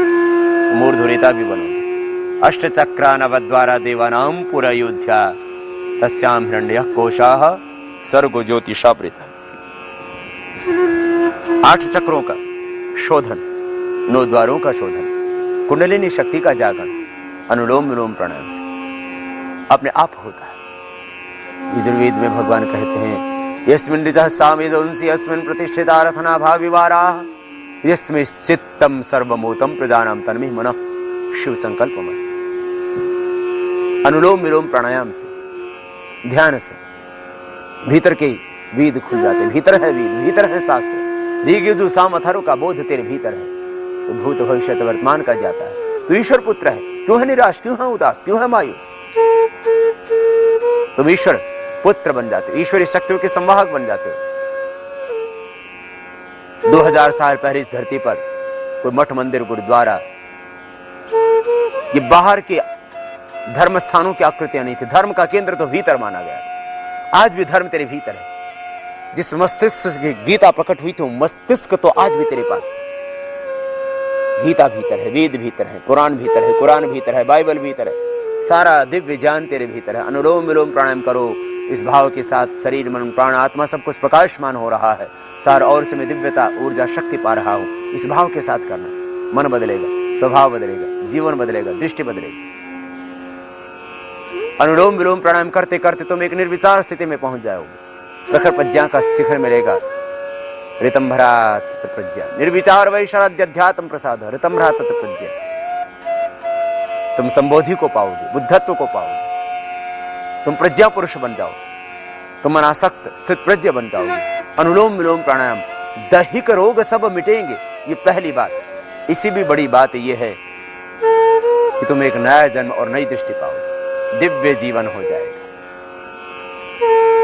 मूर्धरेता भी बनोगी। अष्ट चक्रा नवद्वारा देवानाम पुरा योध्या तस्याम हिरण्यः कोशाः सर्गो ज्योतिषावृतः। 8 चक्रों का शोधन, 9 द्वारों का शोधन, कुंडलिनी शक्ति का जागरण अनुलोम विलोम प्राणायाम से अपने आप होता है। यजुर्वेद में भगवान कहते हैं यस्मिन् ऋचः सामेदंसि यस्मिन् प्रतिष्ठिता रथना भाविवाराः यस्मिन् चित्तम सर्वमूतं प्रजानां तन्मे मनः शिव संकल्पमस्तु। अनुलोम विलोम प्राणायाम से, ध्यान से भीतर के वेद खुल जाते हैं। भीतर है वेद, भीतर है शास्त्र। ऋग यजुः साम अथर्व का बोध तेरे भीतर है। तो भूत भविष्य वर्तमान का जाता है। तो ईश्वर पुत्र है, क्यों है निराश, क्यों है उदास, क्यों है मायूस? तुम ईश्वर पुत्र बन जाते हो, ईश्वरीय शक्तियों के संवाहक बन जाते हो। 2000 साल पहले इस धरती पर कोई मठ मंदिर गुरुद्वारा ये बाहर के धर्म स्थानों की आकृतियां नहीं थी। धर्म का केंद्र तो भीतर माना गया। आज भी धर्म तेरे भीतर है। जिस मस्तिष्क से गीता प्रकट हुई थी, मस्तिष्क तो आज भी तेरे पास है। गीता भीतर है, वेद भीतर है, कुरान भीतर है, कुरान भीतर है, बाइबल भीतर है, सारा दिव्य ज्ञान तेरे भीतर है। अनुलोम विलोम प्राणायाम करो इस भाव के साथ, शरीर मन प्राण आत्मा सब कुछ प्रकाशमान हो रहा है। चार और से मैं दिव्यता ऊर्जा शक्ति पा रहा हूं, इस भाव के साथ करना। मन बदलेगा, स्वभाव बदलेगा, जीवन बदलेगा, दृष्टि बदलेगी। अनुलोम विलोम प्राणायाम करते करते तुम एक निर्विचार स्थिति में पहुंच जाओगे। प्रखर प्रज्ञा का शिखर मिलेगा। ऋतंभरा तत् प्रज्ञा निर्विचार वैशराध्यात्म प्रसाद ऋतंभरा तत् प्रज्ञा। तुम संबोधि को पाओगे, बुद्धत्व को पाओगे, तुम प्रज्ञा पुरुष बन जाओ, तुम अनासक्त स्थित प्रज्ञा बन जाओगे। अनुलोम विलोम प्राणायाम दैहिक रोग सब मिटेंगे, ये पहली बात। इसी भी बड़ी बात यह है कि तुम एक नया जन्म और नई दृष्टि पाओगे, दिव्य जीवन हो जाएगा,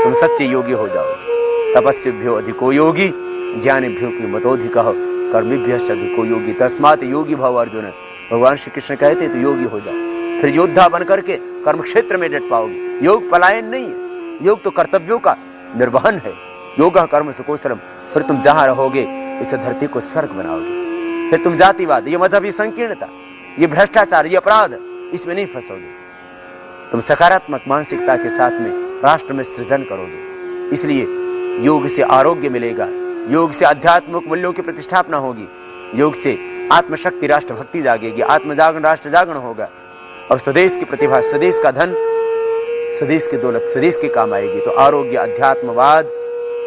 तुम सच्चे योगी हो जाओगे। तपस्विभ्यो अधिको योगी ज्ञानिभ्यो मतोधिकः कर्मिभ्यश्च अधिको योगी तस्मात् योगी भव अर्जुन। भगवान श्री कृष्ण कहते तो योगी हो जाओ, फिर योद्धा बन करके कर्म क्षेत्र में डट पाओगे। योग पलायन नहीं है, योग तो कर्तव्यों का निर्वहन है। योगा कर्म सुकौशलम। फिर तुम जहां रहोगे इस धरती को स्वर्ग बनाओगे। फिर तुम जातिवाद, ये मजहबी संकीर्णता, ये भ्रष्टाचार, ये अपराध, इसमें नहीं फंसोगे। तुम सकारात्मक मानसिकता के साथ में राष्ट्र में सृजन करोगे। इसलिए योग से आरोग्य मिलेगा, योग से आध्यात्मिक मूल्यों की प्रतिष्ठापना होगी, योग से आत्मशक्ति राष्ट्र भक्ति जागेगी, आत्मजागरण राष्ट्र जागरण होगा, और स्वदेश की प्रतिभा, स्वदेश का धन, स्वदेश की दौलत स्वदेश के काम आएगी। तो आरोग्य, अध्यात्मवाद,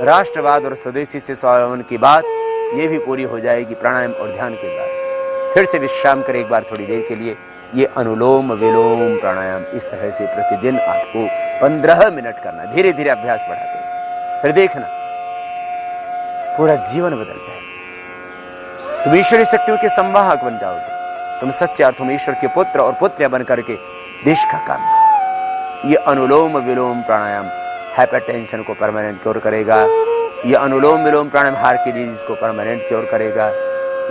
राष्ट्रवाद और स्वदेशी से स्वावलंबन की बात ये भी पूरी हो जाएगी प्राणायाम और ध्यान के बाद। फिर से विश्राम करें एक बार थोड़ी देर के लिए। ये अनुलोम विलोम प्राणायाम इस तरह से प्रतिदिन आपको 15 मिनट करना, धीरे धीरे अभ्यास बढ़ाते हैं। फिर देखना पूरा जीवन बदल जाएगा। तुम ईश्वरीय शक्तियों के संवाहक बन जाओगे। तुम सच्चे अर्थों में ईश्वर के पुत्र और पुत्रियां बन करके देश का काम करो। ये अनुलोम विलोम प्राणायाम हाइपरटेंशन को परमानेंट क्योर करेगा। ये अनुलोम विलोम प्राणायाम हार्ट की डिजीज को परमानेंट क्योर करेगा।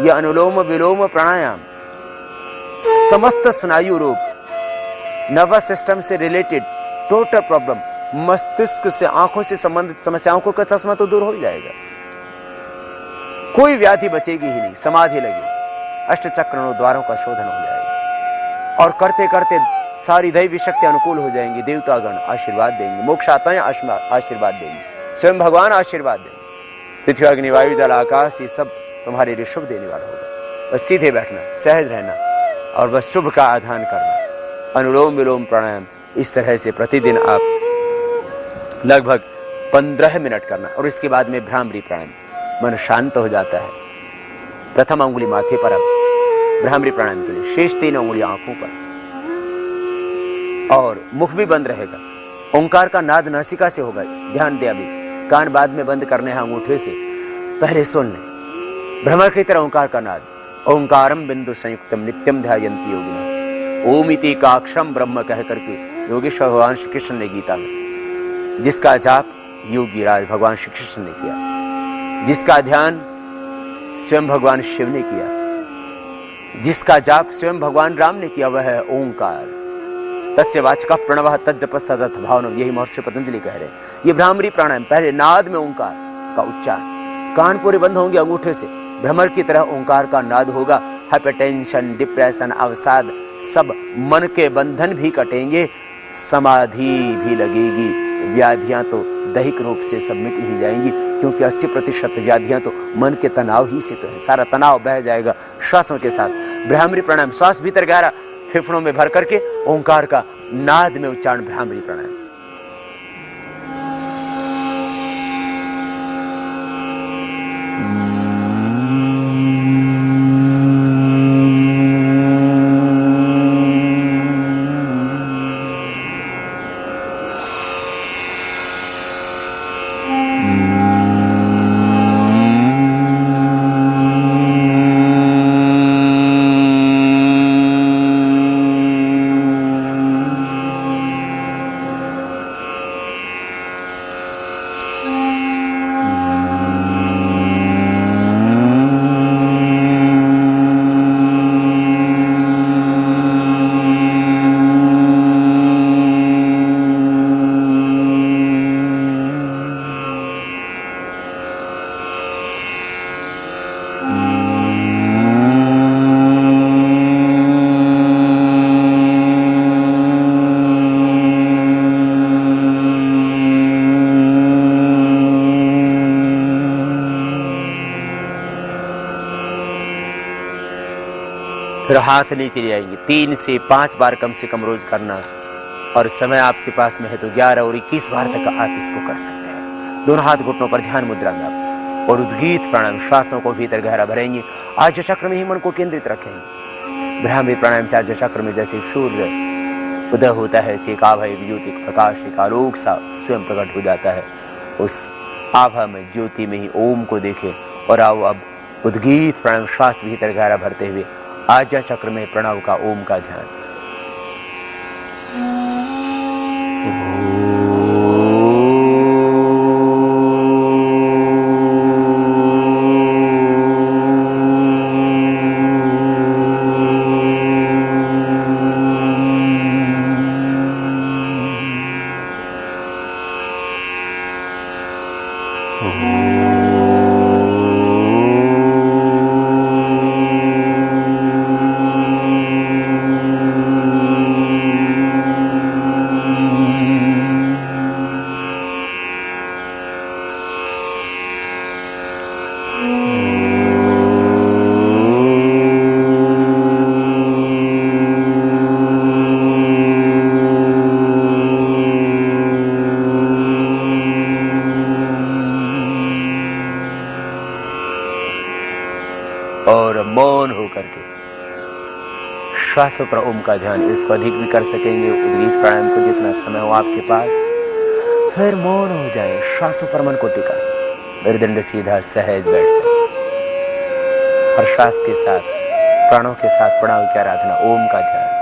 ये अनुलोम विलोम प्राणायाम समस्त स्नायु रोग, नर्वस सिस्टम से रिलेटेड टोटल प्रॉब्लम, मस्तिष्क से आंखों से संबंधित समस्याओं को चश्मा तो दूर हो ही जाएगा। कोई व्याधि बचेगी ही नहीं, समाधि लगेगी, अष्ट चक्रों द्वारों का शोधन हो जाएगा। और करते करते सारी दैवी शक्ति अनुकूल हो जाएंगी। देवतागण आशीर्वाद देंगे, मोक्षात्माएं आशीर्वाद देंगे, स्वयं भगवान आशीर्वाद देंगे। पृथ्वी अग्नि वायु जल आकाश ये सब तुम्हारे लिए शुभ देने वाला होगा। बस सीधे बैठना, सहज रहना और बस शुभ का आधान करना। अनुलोम विलोम प्राणायाम इस तरह से प्रतिदिन आप लगभग 15 मिनट करना। और इसके बाद में भ्रामरी प्राणायाम, मन शांत हो जाता है। प्रथम अंगुली माथे पर, अब भ्रामरी प्राणायाम के लिए शेष 3 अंगुलियां आंखों पर, और मुख भी बंद रहेगा ओंकार का नाद नासिका से होगा। ध्यान दे, अभी कान बाद में बंद करने हैं अंगूठे से, पहले सुन ले। भ्रमर की तरह ओंकार का नाद। ओंकारम बिंदु संयुक्तम नित्यम ध्यायन्ति योगिनः। ओम इति का अक्षरम ब्रह्म कह करके योगेश्वर भगवान श्री कृष्ण ने गीता में, जिसका जाप योगी राज भगवान श्री कृष्ण ने किया, जिसका ध्यान स्वयं भगवान शिव ने किया, जिसका जाप स्वयं भगवान राम ने किया, वह है ओंकार। तस्य वाचका प्रणवः तज्जपस्तदथ भावनम, यही महर्षि पतंजलि कह रहे हैं। ये भ्रामरी प्राणायाम, पहले नाद में ओंकार का उच्चारण, कान पूरे बंद होंगे अंगूठे से, भ्रमर की तरह ओंकार का नाद होगा। हाइपरटेंशन, डिप्रेशन, अवसाद सब मन के बंधन भी कटेंगे, समाधि भी लगेगी, व्याधियां तो दैहिक रूप से सब मिट ही जाएंगी, क्योंकि 80% व्याधियां तो मन के तनाव ही से तो है। सारा तनाव बह जाएगा श्वासों के साथ। भ्रामरी प्राणायाम, श्वास भीतर गहरा फेफड़ों में भर करके ओंकार का नाद में उच्चारण, भ्रामरी प्राणायाम। फिर हाथ नीचे ले आएंगे, 3 से 5 बार कम से कम रोज करना, और समय आपके पास में है तो 11 और 21 बार तक आप इसको कर सकते हैं। दोनों हाथ घुटनों पर ध्यान मुद्रा में आप, और उद्गीत प्राणायाम, श्वासों को भीतर गहरा भरेंगे, आज्य चक्र में ही मन को केंद्रित रखेंगे। भ्रामरी प्राणायाम से आज्य चक्र में जैसे एक सूर्य उदय होता है, ऐसे एक आभा, एक ज्योति, एक प्रकाश, एक आलोक सा स्वयं प्रकट हो जाता है। उस आभा में, ज्योति में ही ओम को देखें, और आओ अब उद्गीत प्राणायाम, श्वास भीतर गहरा भरते हुए आज्ञा चक्र में प्रणव का, ओम का ध्यान। और मौन होकर के श्वासों पर ओम का ध्यान, इसको अधिक भी कर सकेंगे उद्गीत प्राणायाम को, जितना समय हो आपके पास। फिर मौन हो जाए, श्वासों पर मन को टिका, मेरुदंड सीधा सहज बैठ जाए, और श्वास के साथ, प्राणों के साथ प्रणव की आराधना, ओम का ध्यान।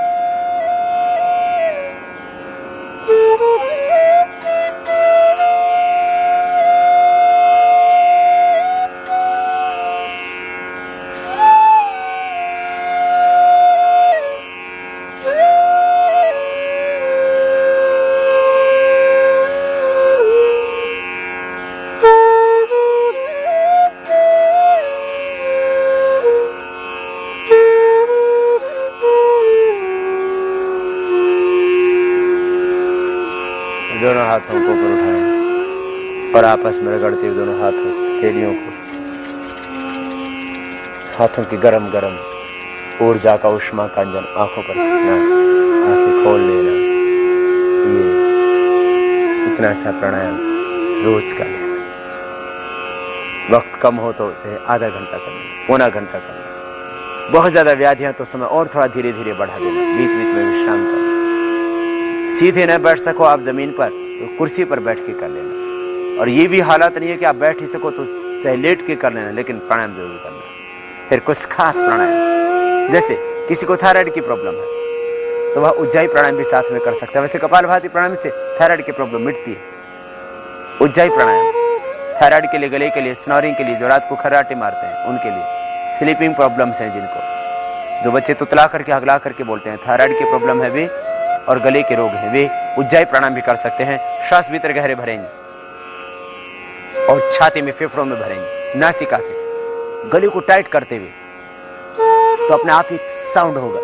दोनों हाथों को ऊपर उठाएं और आपस में रगड़ते हुए दोनों हाथों हथेलियों को, हाथों की गरम गरम ऊर्जा का, उष्मा का अंजन आंखों पर रखना, आंखें खोल लेना। ये इतना सा प्राणायाम रोज का लेना। वक्त कम हो तो उसे आधा घंटा करना, पौना घंटा करना। बहुत ज्यादा व्याधियां तो समय और थोड़ा धीरे धीरे बढ़ा देना, बीच बीच में विश्राम करना। सीधे न बैठ सको आप जमीन पर तो कुर्सी पर बैठ के कर लेना। और ये भी हालत नहीं है कि आप बैठ ही सको तो चाहे लेट के कर लेना, लेकिन प्राणायाम जरूर करना। फिर कुछ खास प्राणायाम, जैसे किसी को थायराइड की प्रॉब्लम है तो वह उज्जाई प्राणायाम भी साथ में कर सकता है। वैसे कपालभाति प्राणायाम से थायराइड की प्रॉब्लम मिटती है। उज्जाई प्राणायाम थायराइड के लिए, गले के लिए, स्नोरिंग के लिए, जो रात को खर्राटे मारते हैं उनके लिए, स्लीपिंग प्रॉब्लम्स हैं जिनको, जो बच्चे तुतला करके हगला करके बोलते हैं, थायराइड की प्रॉब्लम है वे, और गले के रोग हैं वे उज्जाई प्राणायाम भी कर सकते हैं। श्वास भीतर गहरे भरेंगे और छाती में, फेफड़ों में भरेंगे, नासिका से गले को टाइट करते हुए, तो अपने आप ही साउंड होगा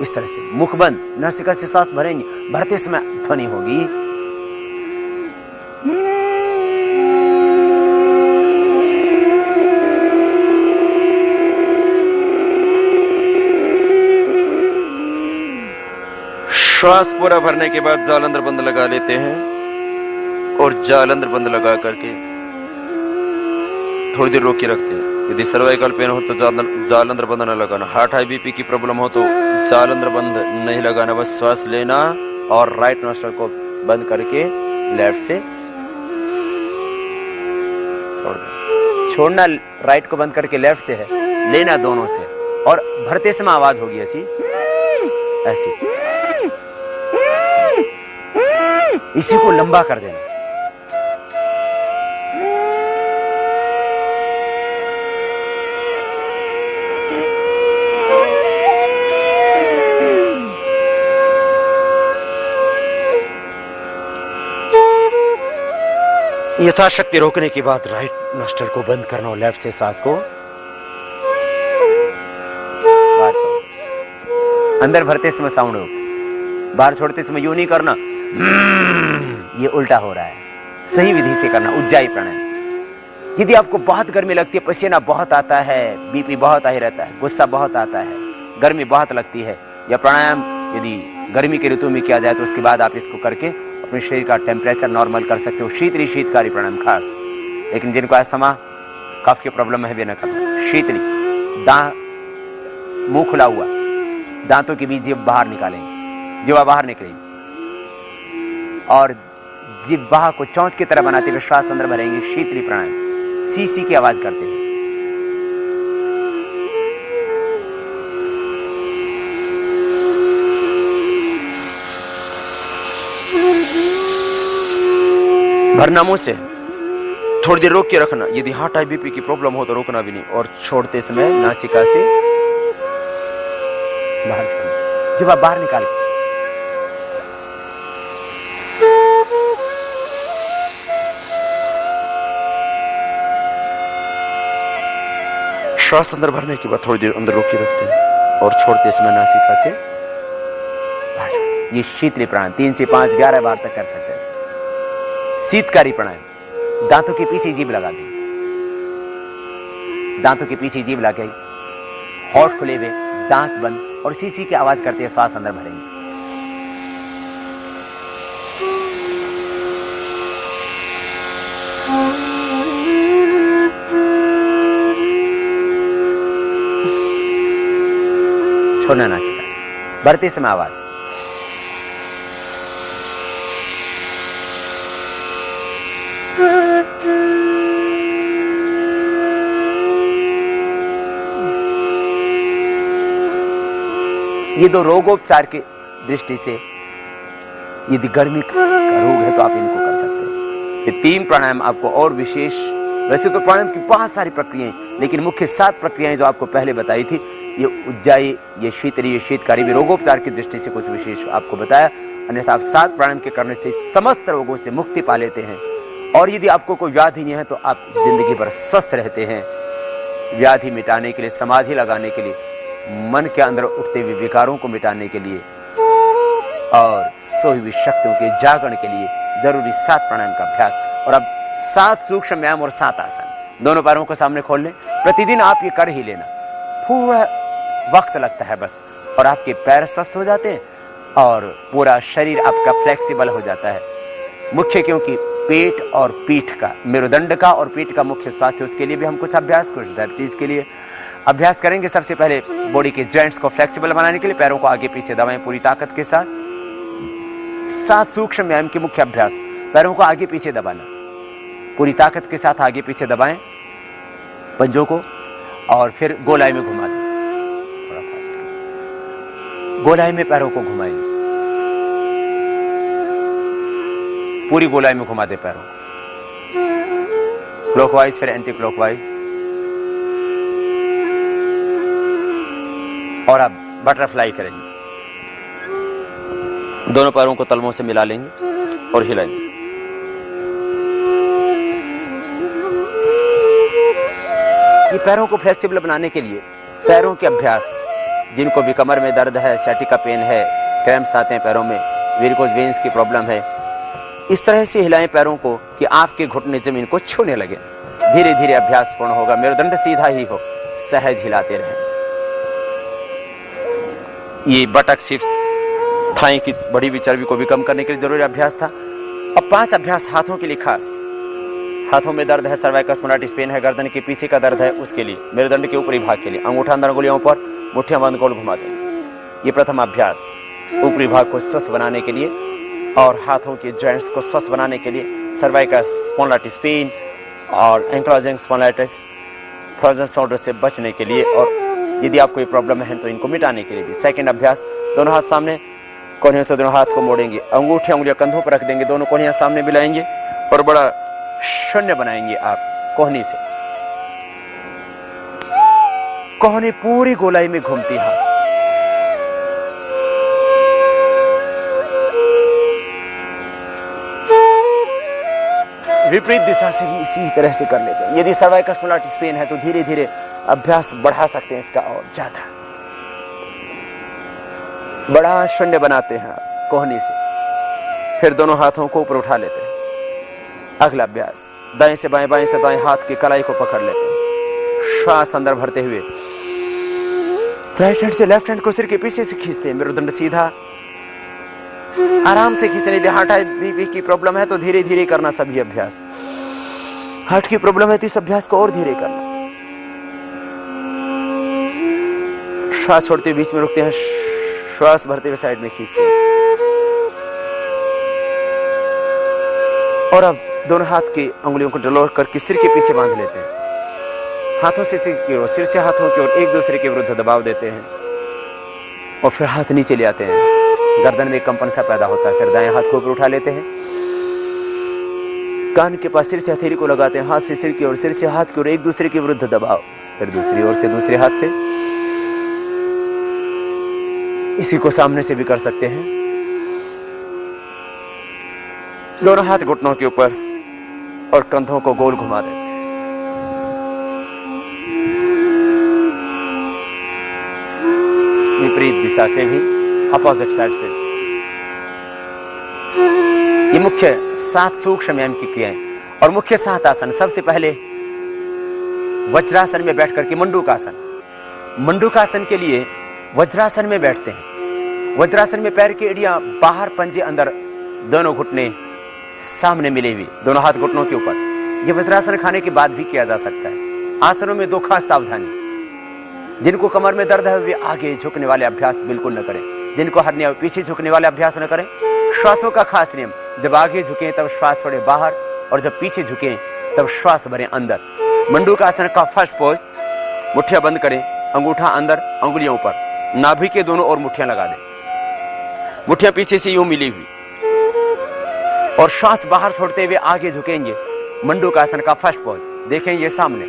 इस तरह से। मुख बंद, नासिका से सांस भरेंगे, भरते समय ध्वनि होगी। श्वास पूरा भरने के बाद जाल अंदर बंद लगा लेते हैं और जाल अंदर बंद लगा करके थोड़ी देर रोक के रखते हैं। यदि सर्वाइकल पेन हो तो जाल अंदर बंद न लगाना। हार्ट हाई बीपी की प्रॉब्लम हो तो जाल अंदर बंद नहीं लगाना, बस श्वास लेना और राइट नोस्ट्रल को बंद करके लेफ्ट से छोड़ देना। छोड़ना राइट को बंद करके लेफ्ट से है, लेना दोनों से, और भरते समय आवाज होगी ऐसी ऐसी, इसी को लंबा कर देना। यथाशक्ति रोकने के बाद राइट नोस्ट्रल को बंद करना और लेफ्ट से सांस को बाहर छोड़ो। अंदर भरते समय साउंड हो, बाहर छोड़ते समय यूं नहीं करना, ये उल्टा हो रहा है। सही विधि से करना उज्जाई प्राणायाम। यदि आपको बहुत गर्मी लगती है, पसीना बहुत आता है, बीपी बहुत हाई रहता है, गुस्सा बहुत आता है, गर्मी बहुत लगती है, या प्राणायाम यदि गर्मी के ऋतु में किया जाए तो उसके बाद आप इसको करके अपने शरीर का टेम्परेचर नॉर्मल कर सकते हो। शीतली शीतकारी प्राणायाम खास, लेकिन जिनको अस्थमा कफ की प्रॉब्लम है वे न करना। शीतली, मुंह खुला हुआ, दांतों के बीच जीभ बाहर निकालेंगे, जीवा बाहर निकलेगी, और जिह्वा को चोंच की तरह बनाते हुए श्वास अंदर भरेंगे। शीतली प्राणायाम, सीसी की आवाज करते हैं। भरना मुंह से, थोड़ी देर रोक के रखना। यदि हार्ट हाई बीपी की प्रॉब्लम हो तो रोकना भी नहीं, और छोड़ते समय नासिका से बाहर छोड़ना, जिह्वा बाहर निकाल। श्वास अंदर भरने के बाद थोड़ी देर अंदर रोक के रखते हैं और छोड़ते समय नासिका से बाहर छोड़ना। ये शीतली प्राणायाम 3 से 5 11 बार तक कर सकते हैं। शीतकारी प्राणायाम, दांतों के पीछे जीभ लगा देंगे, दांतों के पीछे जीभ लगा, होठ खुले हुए, दांत बंद, और सीसी की आवाज करते हुए श्वास अंदर भरेंगे। छोड़ना नासिका से, भरते समय आवाज। ये दो रोगोपचार की दृष्टि से, यदि गर्मी का रोग है तो आप इनको कर सकते हो। ये 3 प्राणायाम आपको और विशेष, वैसे तो प्राणायाम की बहुत सारी प्रक्रियाएं, लेकिन मुख्य 7 प्रक्रियाएं जो आपको पहले बताई थी, ये उज्जाई, ये शीतली, ये शीतकारी, भी रोगोपचार की दृष्टि से कुछ विशेष आपको बताया। अन्यथा आप 7 प्राणायाम के करने से समस्त रोगों से मुक्ति पा लेते हैं। और यदि आपको कोई व्याधि नहीं है तो आप जिंदगी भर स्वस्थ रहते हैं। व्याधि मिटाने के लिए, समाधि लगाने के लिए, मन के अंदर उठते हुए विकारों को मिटाने के लिए, और सोई हुई शक्तियों के जागरण के लिए जरूरी 7 प्राणायाम का अभ्यास। और अब 7 सूक्ष्म व्यायाम और 7 आसन। दोनों पैरों को सामने खोल लें। प्रतिदिन आप ये कर ही लेना, पूरा वक्त लगता है बस, और आपके पैर स्वस्थ हो जाते हैं और पूरा शरीर आपका फ्लेक्सिबल हो जाता है। मुख्य क्योंकि पेट और पीठ का, मेरुदंड का और पीठ का मुख्य स्वास्थ्य, उसके लिए भी हम कुछ अभ्यास, कुछ डायबिटीज के लिए अभ्यास करेंगे। सबसे पहले बॉडी के जॉइंट्स को फ्लेक्सिबल बनाने के लिए पैरों को आगे पीछे दबाएं पूरी ताकत के साथ। 7 सूक्ष्म व्यायाम के मुख्य अभ्यास। पैरों को आगे पीछे दबाना, पूरी ताकत के साथ आगे पीछे दबाएं पंजों को, और फिर गोलाई में घुमा दें। थोड़ा फास्ट, गोलाई में पैरों को घुमाएंगे, पूरी गोलाई में घुमा दे पैरों को, क्लॉकवाइज फिर एंटी क्लॉकवाइज। और अब बटरफ्लाई करेंगे, दोनों पैरों को तलवों से मिला लेंगे और हिलाएंगे। ये पैरों को फ्लेक्सिबल बनाने के लिए पैरों के अभ्यास, जिनको भी कमर में दर्द है, सैटिका पेन है, क्रैम्प्स आते हैं पैरों में, वेरिकोज वेन्स की प्रॉब्लम है, इस तरह से हिलाएं पैरों को कि आपके घुटने जमीन को छूने लगे। धीरे धीरे अभ्यास पूर्ण होगा, मेरुदंड सीधा ही हो, सहज हिलाते रहें। ये बटक शिफ्स, थाई की बढ़ी हुई चर्बी को भी कम करने के लिए जरूरी अभ्यास था। अब 5 अभ्यास हाथों के लिए खास। हाथों में दर्द है, सर्वाइकल स्पॉन्डिलाइटिस पेन है, गर्दन के पीछे का दर्द है, उसके लिए मेरुदंड के ऊपरी भाग के लिए अंगूठा अंदर अंगुलियों पर, मुट्ठियां बंद गोल घुमा देंगे। ये प्रथम अभ्यास ऊपरी भाग को स्वस्थ बनाने के लिए और हाथों के जॉइंट्स को स्वस्थ बनाने के लिए, सर्वाइकल स्पॉन्डिलाइटिस पेन और एंक्लोजिंग स्पॉन्डिलाइटिस, फ्रोजन शोल्डर से बचने के लिए, और यदि आपको ये प्रॉब्लम है तो इनको मिटाने के लिए भी। सेकंड अभ्यास, दोनों हाथ सामने, कोहनियों से दोनों हाथ को मोड़ेंगे, अंगूठे उंगलियां कंधों पर रख देंगे, दोनों कोहनियां सामने मिलाएंगे और बड़ा शून्य बनाएंगे आप कोहनी से। कोहनी पूरी गोलाई में घूमती है। विपरीत दिशा से भी इसी तरह से कर लेते हैं। यदि सर्वाइकल स्पॉन्डिलाइटिस पेन है तो धीरे धीरे अभ्यास बढ़ा सकते हैं इसका और ज्यादा। बड़ा शून्य बनाते हैं आप कोहनी से, फिर दोनों हाथों को ऊपर उठा लेते हैं। अगला अभ्यास, दाएं से बाएं, बाएं से दाएं हाथ की कलाई को पकड़ लेते हैं, श्वास अंदर भरते हुए राइट हैंड से लेफ्ट हैंड को सिर के पीछे से खींचते हैं, मेरुदंड सीधा, आराम से खींचते। यदि हार्ट बीपी की प्रॉब्लम है तो धीरे धीरे करना सभी अभ्यास। हार्ट की प्रॉब्लम है तो इस अभ्यास को और धीरे करना। श्वास छोड़ते हुए बीच में रुकते हैं, श्वास भरते हुए साइड में खींचते हैं। और अब दोनों हाथ की अंगुलियों को डलोर करके सिर के पीछे बांध लेते हैं, हाथों से सिर की ओर, सिर से हाथों की ओर एक दूसरे के विरुद्ध दबाव देते हैं, और फिर हाथ नीचे ले आते हैं। गर्दन में कंपन सा पैदा होता है, फिर दाएं हाथ को ऊपर उठा लेते हैं, कान के पास सिर से हथेली को लगाते हैं, हाथ से सिर की ओर, सिर से हाथ की ओर एक दूसरे के विरुद्ध दबाव, फिर दूसरी ओर से दूसरे हाथ से। इसी को सामने से भी कर सकते हैं। दोनों हाथ घुटनों के ऊपर और कंधों को गोल घुमा दें। विपरीत दिशा से भी, अपोजिट साइड से। ये मुख्य 7 सूक्ष्म व्यायाम की क्रियाएं और मुख्य 7 आसन। सबसे पहले वज्रासन में बैठ करके मंडूकासन। मंडूकासन के लिए वज्रासन में बैठते हैं। वज्रासन में पैर की एड़ियां बाहर, पंजे अंदर, दोनों घुटने सामने मिले हुए, दोनों हाथ घुटनों के ऊपर। यह वज्रासन खाने के बाद भी किया जा सकता है। आसनों में 2 खास सावधानी। जिनको कमर में दर्द है वे आगे झुकने वाले अभ्यास बिल्कुल न करें, जिनको हर्निया पीछे झुकने वाले अभ्यास न करें। श्वासों का खास नियम, जब आगे झुकें तब श्वास छोड़े बाहर, और जब पीछे झुकें तब श्वास भरें अंदर। मंडूकासन का फर्स्ट पोज, मुट्ठियां बंद करें, अंगूठा अंदर, अंगुलियों ऊपर, नाभि के दोनों ओर मुट्ठियां लगा दें, मुट्ठियां पीछे से यूं मिली हुई, और श्वास बाहर छोड़ते हुए आगे झुकेंगे। मंडूकासन का फर्स्ट पोज, देखेंगे सामने,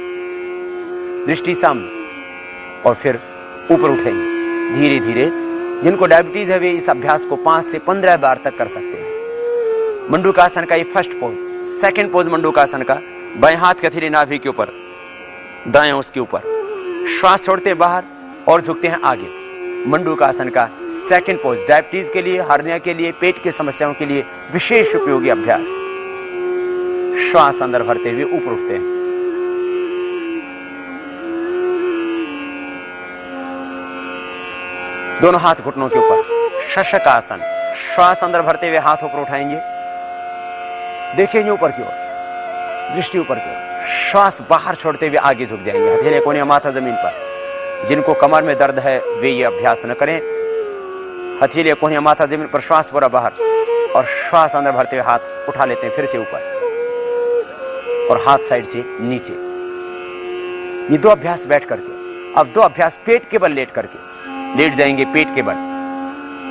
दृष्टि सामने, और फिर ऊपर उठेंगे धीरे धीरे। जिनको डायबिटीज है वे इस अभ्यास को 5 से 15 बार तक कर सकते हैं। मंडूकासन का ये फर्स्ट पोज। सेकंड पोज मंडूकासन का, बाएं हाथ की हथेली नाभि के ऊपर, दाएं उसके ऊपर, श्वास छोड़ते हैं बाहर और झुकते हैं आगे। मंडूकासन का सेकंड पोज डायबिटीज के लिए, हार्निया के लिए, पेट की समस्याओं के लिए विशेष उपयोगी अभ्यास। श्वास अंदर भरते हुए ऊपर उठते हैं। दोनों हाथ घुटनों के ऊपर, शशक आसन। श्वास अंदर भरते हुए हाथ ऊपर उठाएंगे, देखेंगे ऊपर की ओर, दृष्टि ऊपर की ओर। श्वास बाहर छोड़ते हुए आगे झुक जाएंगे, हथेली कोहनियां माथा जमीन पर। जिनको कमर में दर्द है वे ये अभ्यास न करें। हथेली कोहनियां माथा जमीन पर, श्वास पूरा बाहर, और श्वास अंदर भरते हुए हाथ उठा लेते हैं फिर से ऊपर और हाथ साइड से नीचे। ये 2 अभ्यास बैठ करके। अब 2 अभ्यास पेट के बल लेट करके। लेट जाएंगे पेट के बल,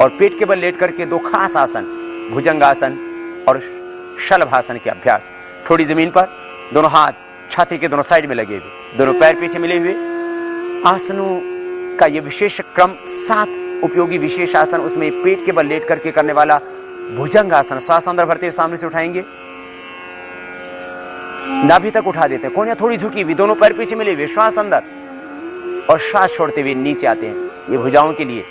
और पेट के बल लेट करके 2 खास आसन, भुजंगासन और शलभासन के अभ्यास। थोड़ी जमीन पर, दोनों हाथ छाती के दोनों साइड में लगे हुए, दोनों पैर पीछे मिले हुए। आसनों का ये विशेष क्रम 7 उपयोगी विशेष आसन, उसमें पेट के बल लेट करके करने वाला भुजंगासन। श्वास अंदर भरते हुए सामने से उठाएंगे, नाभि तक उठा देते हैं, कोहनियां थोड़ी झुकी हुई, दोनों पैर पीछे मिले हुए, श्वास अंदर और श्वास छोड़ते हुए नीचे आते हैं। ये भुजाओं के लिए,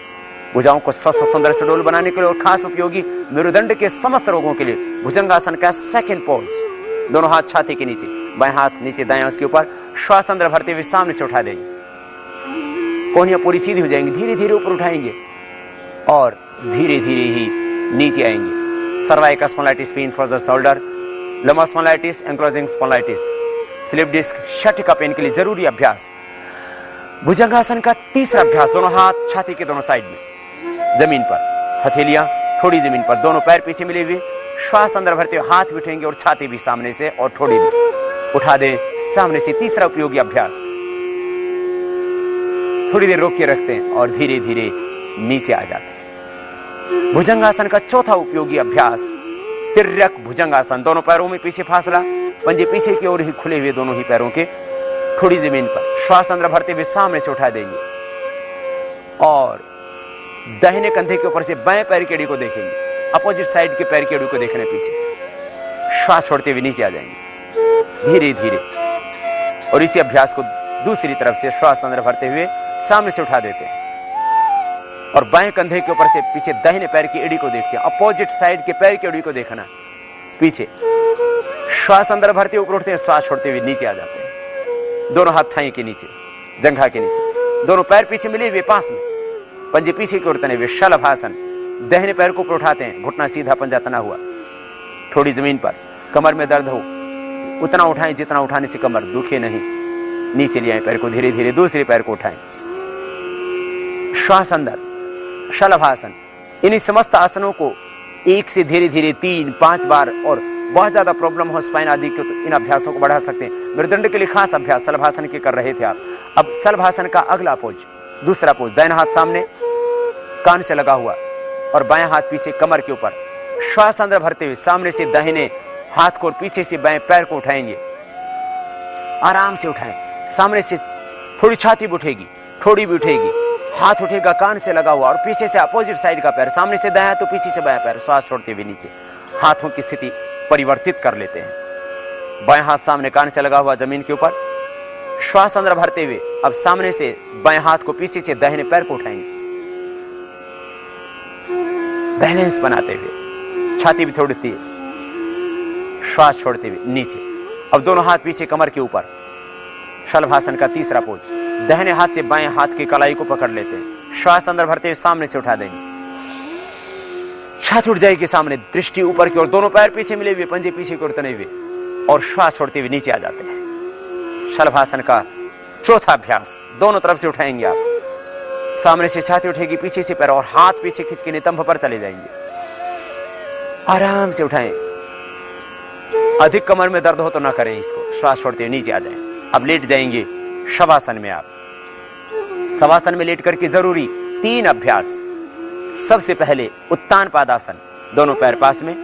भुजाओं को स्वस्थ सुंदर सुडौल बनाने के लिए और खास उपयोगी मेरुदंड के समस्त रोगों के लिए भुजंगासन का सेकंड पोज। दोनों हाथ छाती के नीचे, बाएं हाथ नीचे, दाएं उसके ऊपर। श्वास अंदर भरते हुए सामने से उठा देंगे, कोहनियां पूरी सीधी हो जाएंगी। धीरे धीरे ऊपर उठाएंगे और धीरे धीरे ही नीचे आएंगे। Cervical spondylitis, pain for the shoulder, lumbar spondylitis, ankylosing spondylitis, slip disc, sciatica pain के लिए जरूरी अभ्यास। भुजंगासन का तीसरा अभ्यास, दोनों हाथ छाती के दोनों साइड में, जमीन पर, हथेलियां थोड़ी जमीन पर, दोनों पैर पीछे मिले हुए। श्वास अंदर भरते हुए हाथ भी उठेंगे और छाती भी सामने से और थोड़ी भी उठा दे सामने से। तीसरा उपयोगी अभ्यास। थोड़ी देर रोक के रखते हैं और धीरे धीरे नीचे आ जाते हैं। भुजंगासन का चौथा उपयोगी अभ्यास, तिर्यक भुजंगासन। दोनों पैरों में पीछे फासला, पंजे पीछे की ओर ही खुले हुए, दोनों ही पैरों के, थोड़ी जमीन पर। श्वास अंदर भरते हुए सामने से उठा देंगे और दाहिने कंधे के ऊपर से बाएं पैर की एड़ी को देखेंगे, अपोजिट साइड के पैर की एड़ी को देखना पीछे से। श्वास छोड़ते हुए नीचे आ जाएंगे धीरे धीरे, और इसी अभ्यास को दूसरी तरफ से श्वास अंदर भरते हुए सामने से उठा देते हैं और बाएं कंधे के ऊपर से पीछे दाहिने पैर की एड़ी को देखते हैं, अपोजिट साइड के पैर की एड़ी को देखना पीछे। श्वास अंदर भरते ऊपर उठते हैं, श्वास छोड़ते हुए नीचे आ जाते हैं। दोनों हाथ थाई के नीचे, जंघा के नीचे, दोनों पैर पीछे मिले हुए पास में, पंजे पीछे की ओर तने हुए, शलभासन। दाहिने पैर को ऊपर उठाते हैं, घुटना सीधा, पंजा तना हुआ, थोड़ी जमीन पर। कमर में दर्द हो उतना उठाएं जितना उठाने से कमर दुखे नहीं। नीचे ले आए पैर को, धीरे धीरे दूसरे पैर को उठाएं। श्वास अंदर, शलभासन। इन्हीं समस्त आसनों को 1 से धीरे धीरे 3-5 बार, और बहुत ज्यादा प्रॉब्लम हो स्पाइन आदि की तो इन अभ्यासों को बढ़ा सकते हैं। मेरुदंड के लिए खास अभ्यास शलभासन के कर रहे थे आप। अब शलभासन का अगला पोज, दूसरा पोज, दाहिना हाथ सामने कान से लगा हुआ और बायां हाथ पीछे कमर के ऊपर। श्वास अंदर भरते हुए सामने से दाहिने हाथ को और पीछे से बाएं पैर को उठाएंगे, आराम से उठाएं। सामने से थोड़ी छाती भी उठेगी, थोड़ी भी उठेगी, हाथ उठेगा कान से लगा हुआ, और पीछे से अपोजिट साइड का पैर, सामने से दायां तो पीछे से बायां पैर। श्वास छोड़ते हुए नीचे, हाथों की स्थिति परिवर्तित कर लेते हैं। बाएं हाथ सामने कान से लगा हुआ जमीन के ऊपर। श्वास अंदर भरते हुए अब सामने से बाएं हाथ को पीछे से दाहिने पैर को उठाएंगे, बैलेंस बनाते हुए। छाती भी थोड़ी उठती है, श्वास छोड़ते हुए नीचे। अब दोनों हाथ पीछे कमर के ऊपर। शलभासन का तीसरा पोज, दाहिने हाथ से बाएं हाथ की कलाई को पकड़ लेते हैं। श्वास अंदर भरते हुए सामने से उठा देंगे, छाती उठ जाएगी सामने, दृष्टि ऊपर की ओर, दोनों पैर पीछे मिले हुए, पंजे पीछे की ओर तने हुए, और श्वास छोड़ते हुए नीचे आ जाते हैं। शलभासन का चौथा अभ्यास, दोनों तरफ से उठाएंगे आप। सामने से छाती उठेगी, पीछे से पैर, और हाथ पीछे खींच के नितंब पर चले जाएंगे। आराम से उठाएं। अधिक कमर में दर्द हो तो ना करें इसको। श्वास छोड़ते हुए नीचे आ जाएं। अब लेट जाएंगे शवासन में आप। शवासन में लेट करके जरूरी 3 अभ्यास। सबसे पहले उत्तान पादासन, दोनों पैर पास में,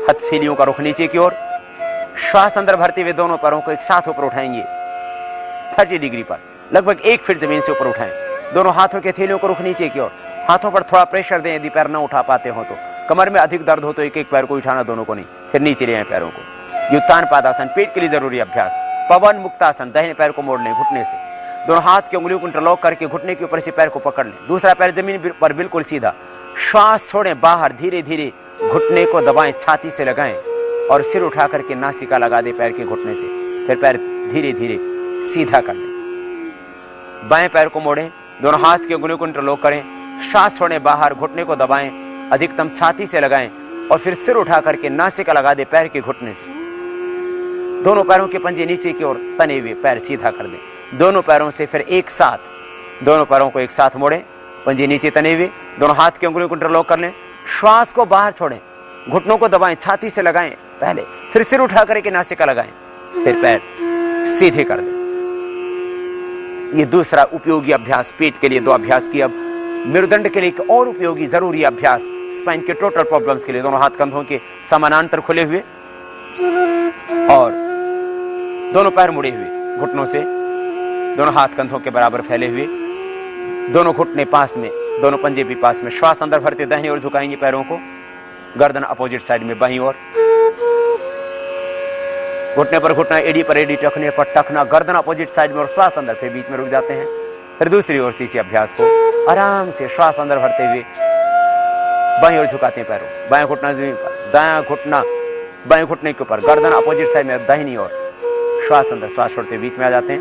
हथेलियों का रुख नीचे की ओर। श्वास अंदर भरते हुए दोनों पैरों को एक साथ ऊपर उठाएंगे 30 डिग्री पर, लगभग 1 फीट जमीन से ऊपर उठाएं। दोनों हाथों के हथेलियों को रुख नीचे की ओर। हाथों पर थोड़ा प्रेशर दें यदि पैर न उठा पाते हो तो। कमर में अधिक दर्द हो तो एक एक पैर को उठाना, दोनों को नहीं, फिर नीचे ले आए पैरों को। उत्तान पादासन पेट के लिए जरूरी अभ्यास। पवन मुक्तासन, दाहिने पैर को मोड़ लें घुटने से, दोनों हाथ की उंगलियों को इंटरलॉक करके घुटने के ऊपर से पैर को पकड़ लें, दूसरा पैर जमीन पर बिल्कुल सीधा। श्वास छोड़ें बाहर, धीरे धीरे घुटने को दबाएं, छाती से लगाएं और सिर उठा करके नासिका लगा दे पैर के घुटने से, फिर पैर धीरे धीरे सीधा कर लें। बाएं पैर को मोड़ें, दोनों हाथ की उंगलियों को इंटरलॉक करें, श्वास छोड़ें बाहर, घुटने को दबाएं, अधिकतम छाती से लगाएं और फिर सिर उठा करके नासिका लगा दे पैर के घुटने से। दोनों पैरों के पंजे नीचे की ओर तने हुए, पैर सीधा कर दें। दोनों पैरों से फिर एक साथ, दोनों पैरों को एक साथ मोड़ें, पंजे नीचे तने हुए, दोनों हाथ की उंगलियों को इंटरलॉक कर लें, श्वास को बाहर छोड़ें, घुटनों को दबाएं, छाती से लगाएं पहले, फिर सिर उठा करके नासिका लगाएं, फिर पैर सीधे कर दें। ये दूसरा उपयोगी अभ्यास पेट के लिए 2 अभ्यास किए। अब मेरुदंड के लिए एक और उपयोगी जरूरी अभ्यास, स्पाइन के टोटल प्रॉब्लम्स के लिए, दोनों हाथ कंधों के समानांतर खुले हुए और दोनों पैर मुड़े हुए, घुटनों से दोनों हाथ कंधों के बराबर फैले हुए, दोनों घुटने पास में, दोनों पंजे भी पास में। श्वास अंदर भरते दाहिनी ओर झुकाएंगे पैरों को, गर्दन अपोजिट साइड में बाईं ओर, घुटने पर घुटना, एडी पर एडी, टखने पर टखना, गर्दन अपोजिट साइड में और श्वास अंदर, फिर बीच में रुक जाते हैं। फिर दूसरी ओर से इसी अभ्यास को आराम से श्वास अंदर भरते हुए बाईं ओर झुकाते हैं पैरों, बायां घुटना जमीन पर, दायां घुटना बाएं घुटने के ऊपर, गर्दन अपोजिट साइड में दाहिनी ओर, श्वास अंदर, श्वास छोड़ते बीच में आ जाते हैं।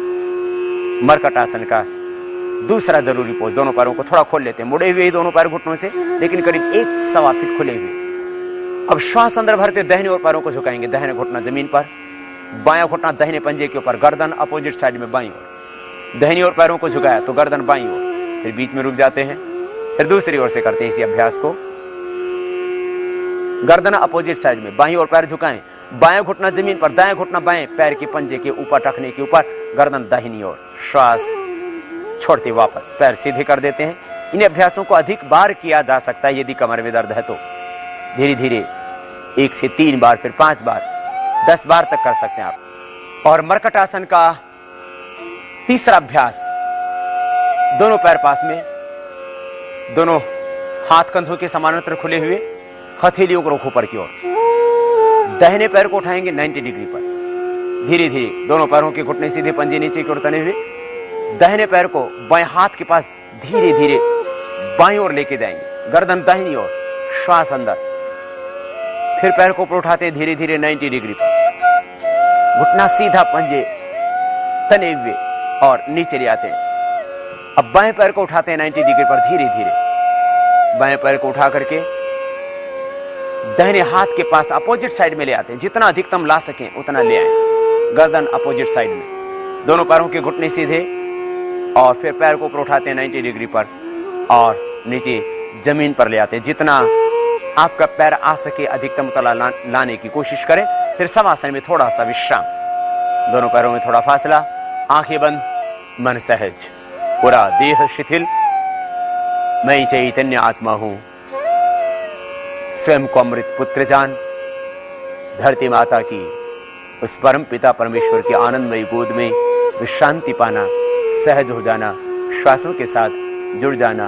मरकट आसन का दूसरा जरूरी पोज, दोनों पैरों को थोड़ा खोल लेते हैं, मुड़े हुए ही दोनों पैर घुटनों से, लेकिन करीब 1-1.25 फीट खुले हुए। अब श्वास अंदर भरते दाहिने ओर पैरों को झुकाएंगे, दाहिने घुटना जमीन पर, बायां घुटना दाहिने पंजे के ऊपर, गर्दन अपोजिट साइड में बाईं ओर, दाहिनी ओर पैरों को झुकाया तो गर्दन बाईं ओर, फिर बीच में रुक जाते हैं। फिर दूसरी ओर से करते हैं इसी अभ्यास को, गर्दन अपोजिट साइड में, बाईं ओर पैर झुकाएं, बायां घुटना जमीन पर, दायां घुटना बाएं पैर के पंजे के ऊपर, टखने के ऊपर, गर्दन दाहिनी ओर, श्वास छोड़ते वापस पैर सीधे कर देते हैं। इन अभ्यासों को अधिक बार किया जा सकता है यदि कमर में दर्द है तो, धीरे धीरे 1 से 3 बार, फिर 5 बार, 10 बार तक कर सकते हैं आप। और मरकट आसन का तीसरा अभ्यास, दोनों पैर पास में, दोनों हाथ कंधों के समानांतर खुले हुए, हथेलियों को रखो ऊपर की ओर, दाहिने पैर को उठाएंगे 90 डिग्री पर, धीरे धीरे दोनों पैरों के घुटने सीधे, पंजे नीचे की ओर तने हुए, दाहिने पैर को बाएं हाथ के पास धीरे धीरे बाईं ओर लेके जाएंगे, गर्दन दाहिनी ओर, श्वास अंदर, फिर पैर को ऊपर उठाते हैं धीरे धीरे 90 डिग्री पर, घुटना सीधा, पंजे तने हुए और नीचे ले आते हैं। अब बाएं पैर को उठाते हैं 90 डिग्री पर, धीरे धीरे बाएं पैर को उठा करके दाहिने हाथ के पास अपोजिट साइड में ले आते हैं, जितना अधिकतम ला सकें उतना ले आए, गर्दन अपोजिट साइड में, दोनों पैरों के घुटने सीधे और फिर पैर को ऊपर उठाते हैं 90 डिग्री पर और नीचे जमीन पर ले आते हैं। जितना आपका पैर आ सके अधिकतम तला लाने की कोशिश करें। फिर शवासन में थोड़ा सा विश्राम, दोनों पैरों में थोड़ा फासला, आंखें बंद, मन सहज, पूरा देह शिथिल। मैं चैतन्य आत्मा हूं, स्वयं को अमृत पुत्र जान, धरती माता की उस परम पिता परमेश्वर की आनंदमयी गोद में विश्रांति पाना, सहज हो जाना, श्वासों के साथ जुड़ जाना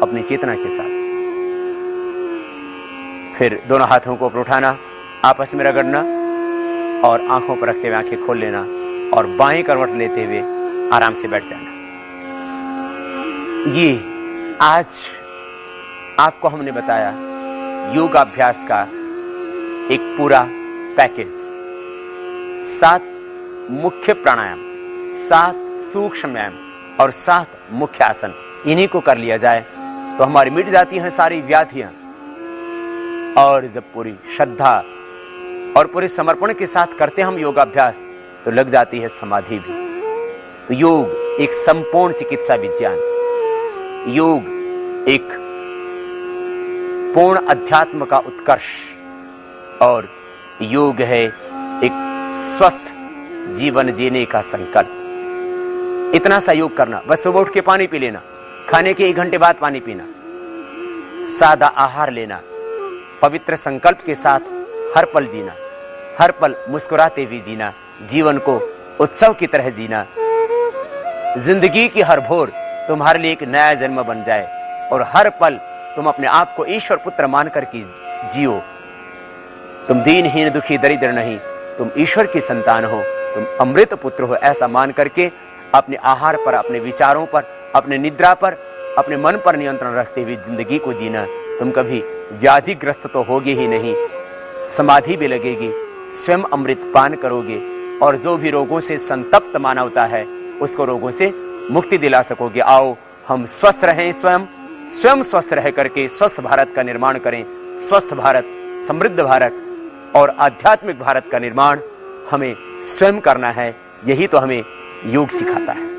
अपनी चेतना के साथ। फिर दोनों हाथों को ऊपर उठाना, आपस में रगड़ना और आंखों पर रखते हुए आंखें खोल लेना और बाएं करवट लेते हुए आराम से बैठ जाना। ये आज आपको हमने बताया योगाभ्यास का एक पूरा पैकेज, 7 मुख्य प्राणायाम, 7 सूक्ष्म व्यायाम और 7 मुख्य आसन। इन्हीं को कर लिया जाए तो हमारी मिट जाती हैं सारी व्याधियां, और जब पूरी श्रद्धा और पूरे समर्पण के साथ करते हम योगाभ्यास तो लग जाती है समाधि भी। तो योग एक संपूर्ण चिकित्सा विज्ञान, योग एक पूर्ण अध्यात्म का उत्कर्ष, और योग है एक स्वस्थ जीवन जीने का संकल्प। इतना सा योग करना, बस सुबह उठ के पानी पी लेना, खाने के 1 घंटे बाद पानी पीना, सादा आहार लेना, पवित्र संकल्प के साथ हर पल जीना, हर पल मुस्कुराते हुए जीना, जीवन को उत्सव की तरह जीना। जिंदगी की हर भोर तुम्हारे लिए एक नया जन्म बन जाए और हर पल तुम अपने आप को ईश्वर पुत्र मानकर के जियो। तुम दीनहीन दुखी दरिद्र नहीं, तुम ईश्वर की संतान हो, तुम अमृत पुत्र हो, ऐसा मान करके अपने आहार पर, अपने विचारों पर, अपने निद्रा पर, अपने मन पर नियंत्रण रखते हुए जिंदगी को जीना। तुम कभी व्याधिग्रस्त तो होगे ही नहीं, समाधि भी लगेगी, स्वयं अमृत पान करोगे और जो भी रोगों से संतप्त मानवता है उसको रोगों से मुक्ति दिला सकोगे। आओ हम स्वस्थ रहें, स्वयं स्वस्थ रह करके स्वस्थ भारत का निर्माण करें। स्वस्थ भारत, समृद्ध भारत और आध्यात्मिक भारत का निर्माण हमें स्वयं करना है। यही तो हमें योग सिखाता है।